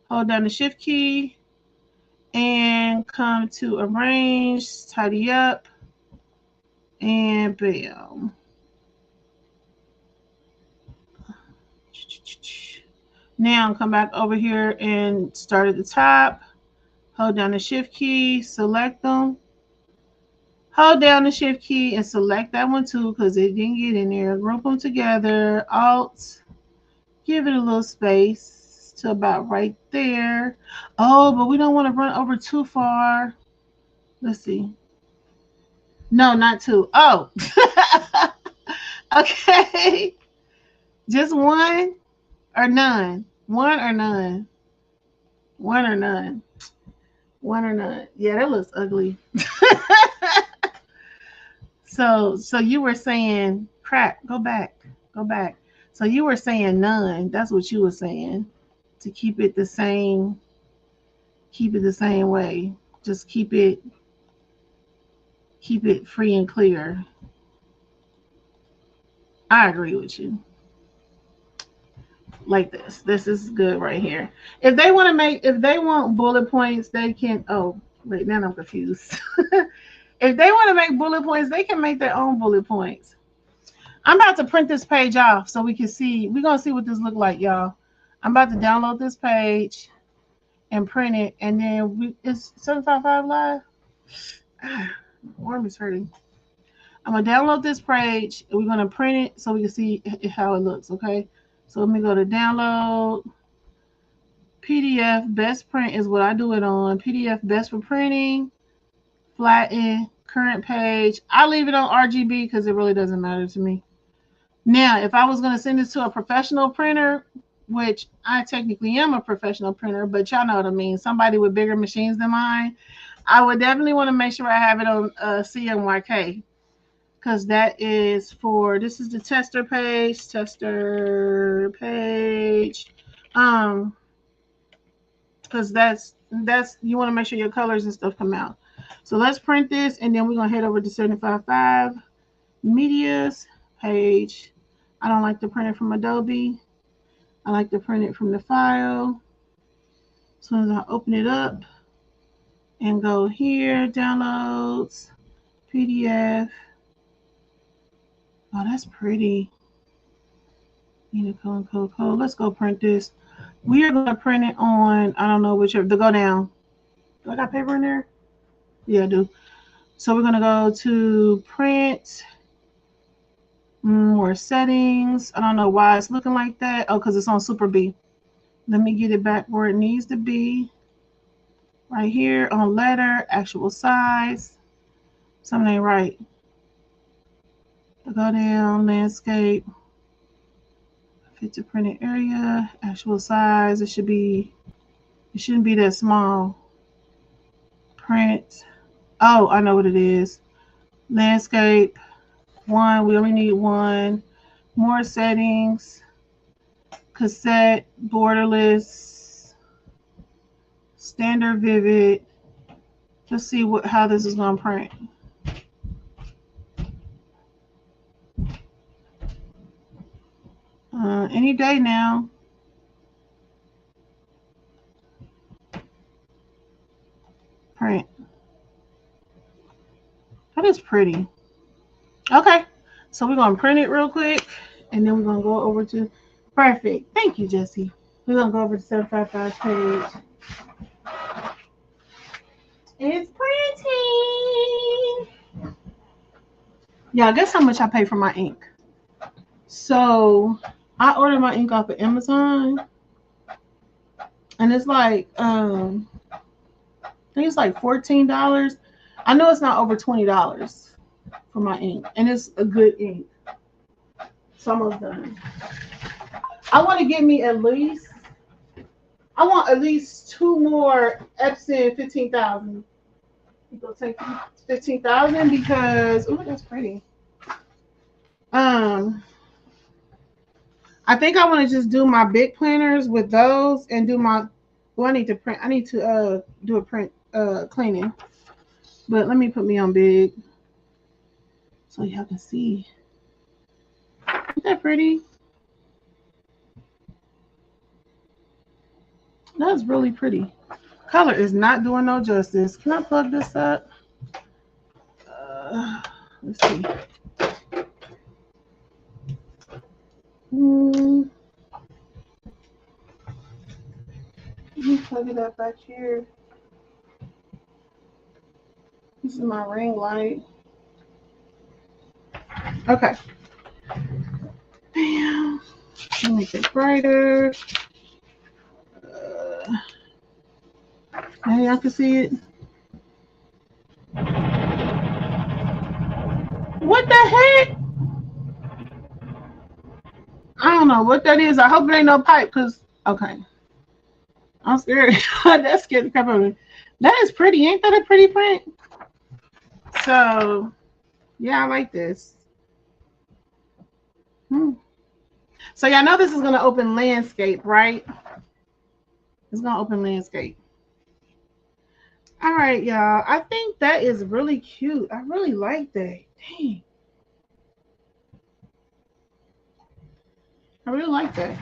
Hold down the Shift key and come to Arrange, Tidy Up, and bam. Now come back over here and start at the top. Hold down the Shift key, select them. Hold down the Shift key and select that one too because it didn't get in there. Group them together. Alt. Give it a little space to about right there. Oh, but we don't want to run over too far. Let's see. No, not 2. Oh. Okay. Just 1 or none. 1 or none. 1 or none. 1 or none. Yeah, that looks ugly. So you were saying, crap, go back. So you were saying none. That's what you were saying. To keep it the same way. Just keep it free and clear. I agree with you. Like this. This is good right here. If they want bullet points, they can. Oh, wait, now I'm confused. If they want to make bullet points, they can make their own bullet points. I'm about to print this page off so we can see. We're gonna see what this look like, y'all. I'm about to download this page and print it, and then it's 755 live. Arm is hurting. I'm gonna download this page and we're gonna print it so we can see how it looks. Okay. So let me go to download. PDF best print is what I do it on. PDF best for printing. Flatten current page. I leave it on RGB because it really doesn't matter to me. Now, if I was going to send this to a professional printer, which I technically am a professional printer, but y'all know what I mean, somebody with bigger machines than mine, I would definitely want to make sure I have it on CMYK because that is for, this is the tester page, because that's you want to make sure your colors and stuff come out. So let's print this, and then we're going to head over to 755 media's page. I don't like to print it from Adobe. I like to print it from the file. As soon as I open it up and go here, downloads, PDF. Oh, that's pretty. Code. Let's go print this. We are going to print it on, I don't know whichever, the go down. Do I got paper in there? Yeah, I do. So we're going to go to print, more settings. I don't know why it's looking like that. Oh, because it's on Super B. Let me get it back where it needs to be. Right here on letter, actual size. Something ain't right. Go down, landscape. Fit to printed area, actual size. It shouldn't be that small. Print. Oh, I know what it is. Landscape. 1. We only need 1. More settings. Cassette. Borderless. Standard vivid. Let's see how this is going to print. Any day now. Print. is pretty. Okay, so we're gonna print it real quick, and then we're gonna go over to perfect. Thank you, Jesse. We're gonna go over to 755 page. It's printing. Yeah, guess how much I pay for my ink? So I ordered my ink off of Amazon, and it's like I think it's like $14. I know it's not over $20 for my ink, and it's a good ink. It's almost done. I want to get me at least 2 more Epson 15,000. You go take 15,000 because that's pretty. I think I want to just do my big planners with those and do my. Well, I need to print. I need to do a print cleaning. But let me put me on big so y'all can see. Isn't that pretty? That's really pretty. Color is not doing no justice. Can I plug this up? Let's see. Let me plug it up back here. This is my ring light. Okay. Bam. Let me make it brighter. Now y'all can see it. What the heck? I don't know what that is. I hope it ain't no pipe, because, okay. I'm scared. That scared the crap out of me. That is pretty. Ain't that a pretty print? So, yeah, I like this. So y'all know this is going to open landscape, right? It's going to open landscape. All right, y'all. I think that is really cute. I really like that. Dang. I really like that.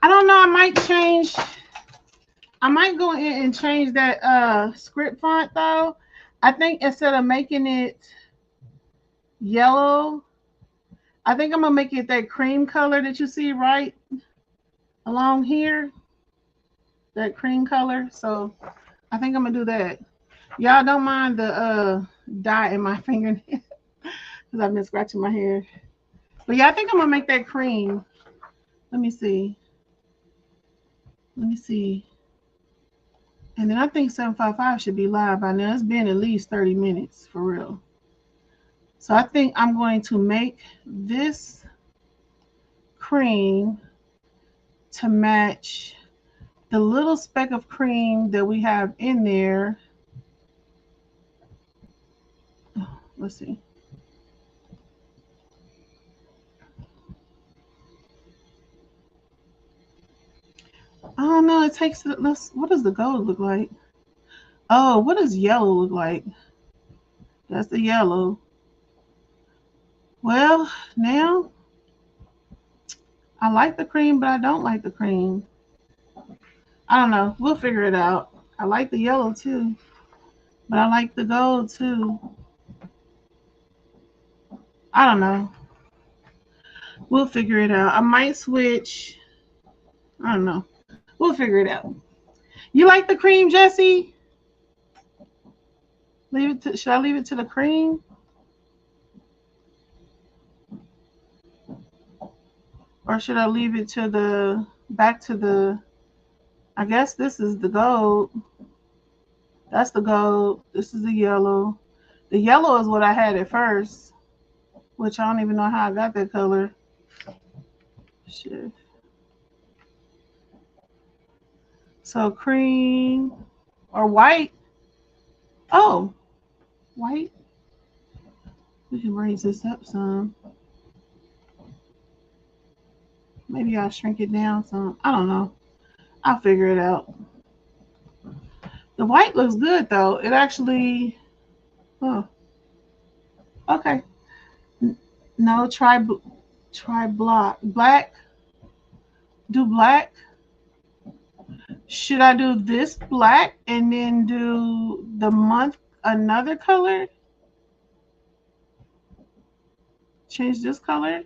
I don't know. I might go in and change that script font, though. I think instead of making it yellow, I think I'm going to make it that cream color that you see right along here. That cream color. So I think I'm going to do that. Y'all don't mind the dye in my fingernail because I've been scratching my hair. But yeah, I think I'm going to make that cream. Let me see. And then I think 755 should be live by now. It's been at least 30 minutes for real. So I think I'm going to make this cream to match the little speck of cream that we have in there. Let's see. I don't know. It takes. What does the gold look like? Oh, what does yellow look like? That's the yellow. Well, now I like the cream, but I don't like the cream. I don't know. We'll figure it out. I like the yellow too, but I like the gold too. I don't know. We'll figure it out. I might switch. I don't know. We'll figure it out. You like the cream, Jesse? Should I leave it to the cream? Or should I leave it to back to the, I guess this is the gold. That's the gold. This is the yellow. The yellow is what I had at first, which I don't even know how I got that color. Shit. So cream or white. Oh, white. We can raise this up some. Maybe I'll shrink it down some. I don't know. I'll figure it out. The white looks good though. It actually. Oh. Okay. No, try black. Do black. Should I do this black and then do the month another color? change this color.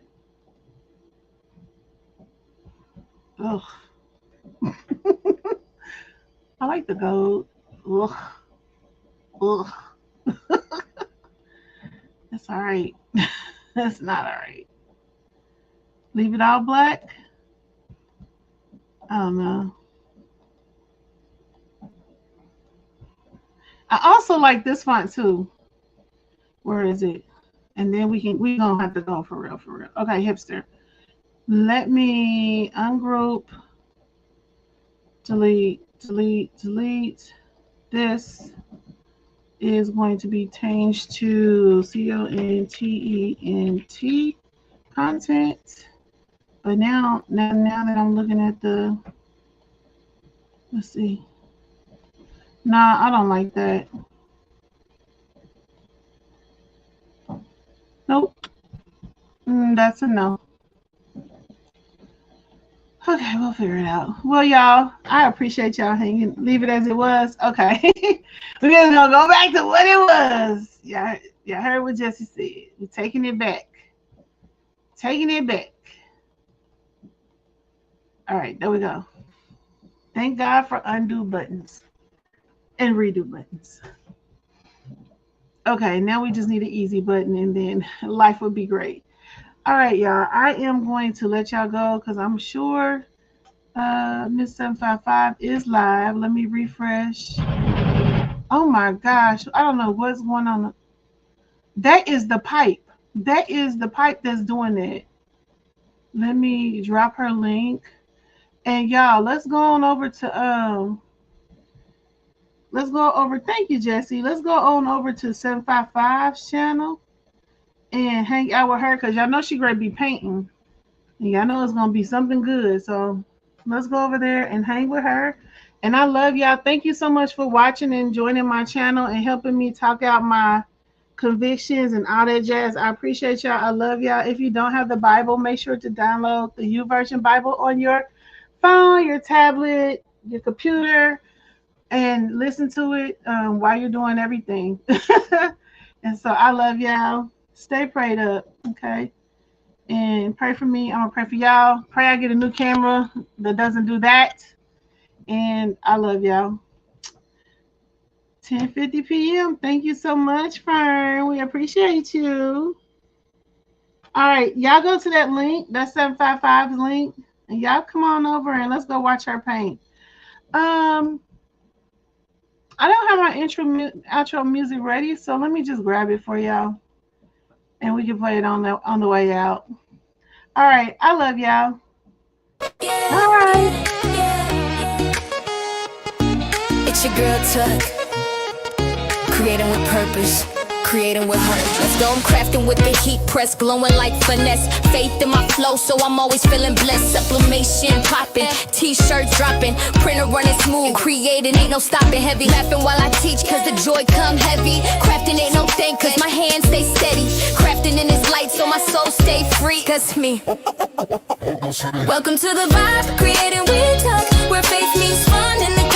Ugh. I like the gold. Ugh. Ugh. That's all right. That's not all right. Leave it all black. I don't know. I also like this font too. Where is it? And then we gonna have to go for real, for real. Okay, hipster. Let me ungroup, delete. This is going to be changed to content. Content. But now that I'm looking at the, let's see. Nah, I don't like that. Nope. That's a no. Okay, we'll figure it out. Well, y'all, I appreciate y'all hanging. Leave it as it was. Okay. We're just gonna go back to what it was. Yeah, y'all heard what Jesse said. We're taking it back. Taking it back. All right, there we go. Thank God for undo buttons and redo buttons. Okay, now we just need an easy button and then life would be great. All right, y'all. I am going to let y'all go because I'm sure Miss 755 is live. Let me refresh. Oh my gosh. I don't know what's going on. That is the pipe. That is the pipe that's doing that. Let me drop her link. And y'all, let's go on over to thank you, Jesse. Let's go on over to 755's channel and hang out with her because y'all know she great be painting. And y'all know it's gonna be something good. So let's go over there and hang with her. And I love y'all. Thank you so much for watching and joining my channel and helping me talk out my convictions and all that jazz. I appreciate y'all. I love y'all. If you don't have the Bible, make sure to download the YouVersion Bible on your phone, your tablet, your computer, and listen to it while you're doing everything. And so I love y'all. Stay prayed up, okay? And pray for me. I'm gonna pray for y'all. Pray I get a new camera that doesn't do that. And I love y'all. 10:50 p.m. Thank you so much, Fern. We appreciate you. All right, y'all go to that link. That's 755's link. And y'all come on over and let's go watch her paint. I don't have my outro music ready, so let me just grab it for y'all. And we can play it on the way out. All right, I love y'all. All right. It's your girl Tuck, creating with purpose, creating with heart. Let's go, I'm crafting with the heat press, glowing like finesse. Faith in my flow, so I'm always feeling blessed. Sublimation popping, t-shirt dropping, printer running smooth, creating ain't no stopping. Heavy laughing while I teach, cause the joy come heavy. Crafting ain't no thing, cause my hands stay steady. Crafting in this light, so my soul stay free. Cause me. Welcome to the vibe, creating with Tuck, where faith meets fun and the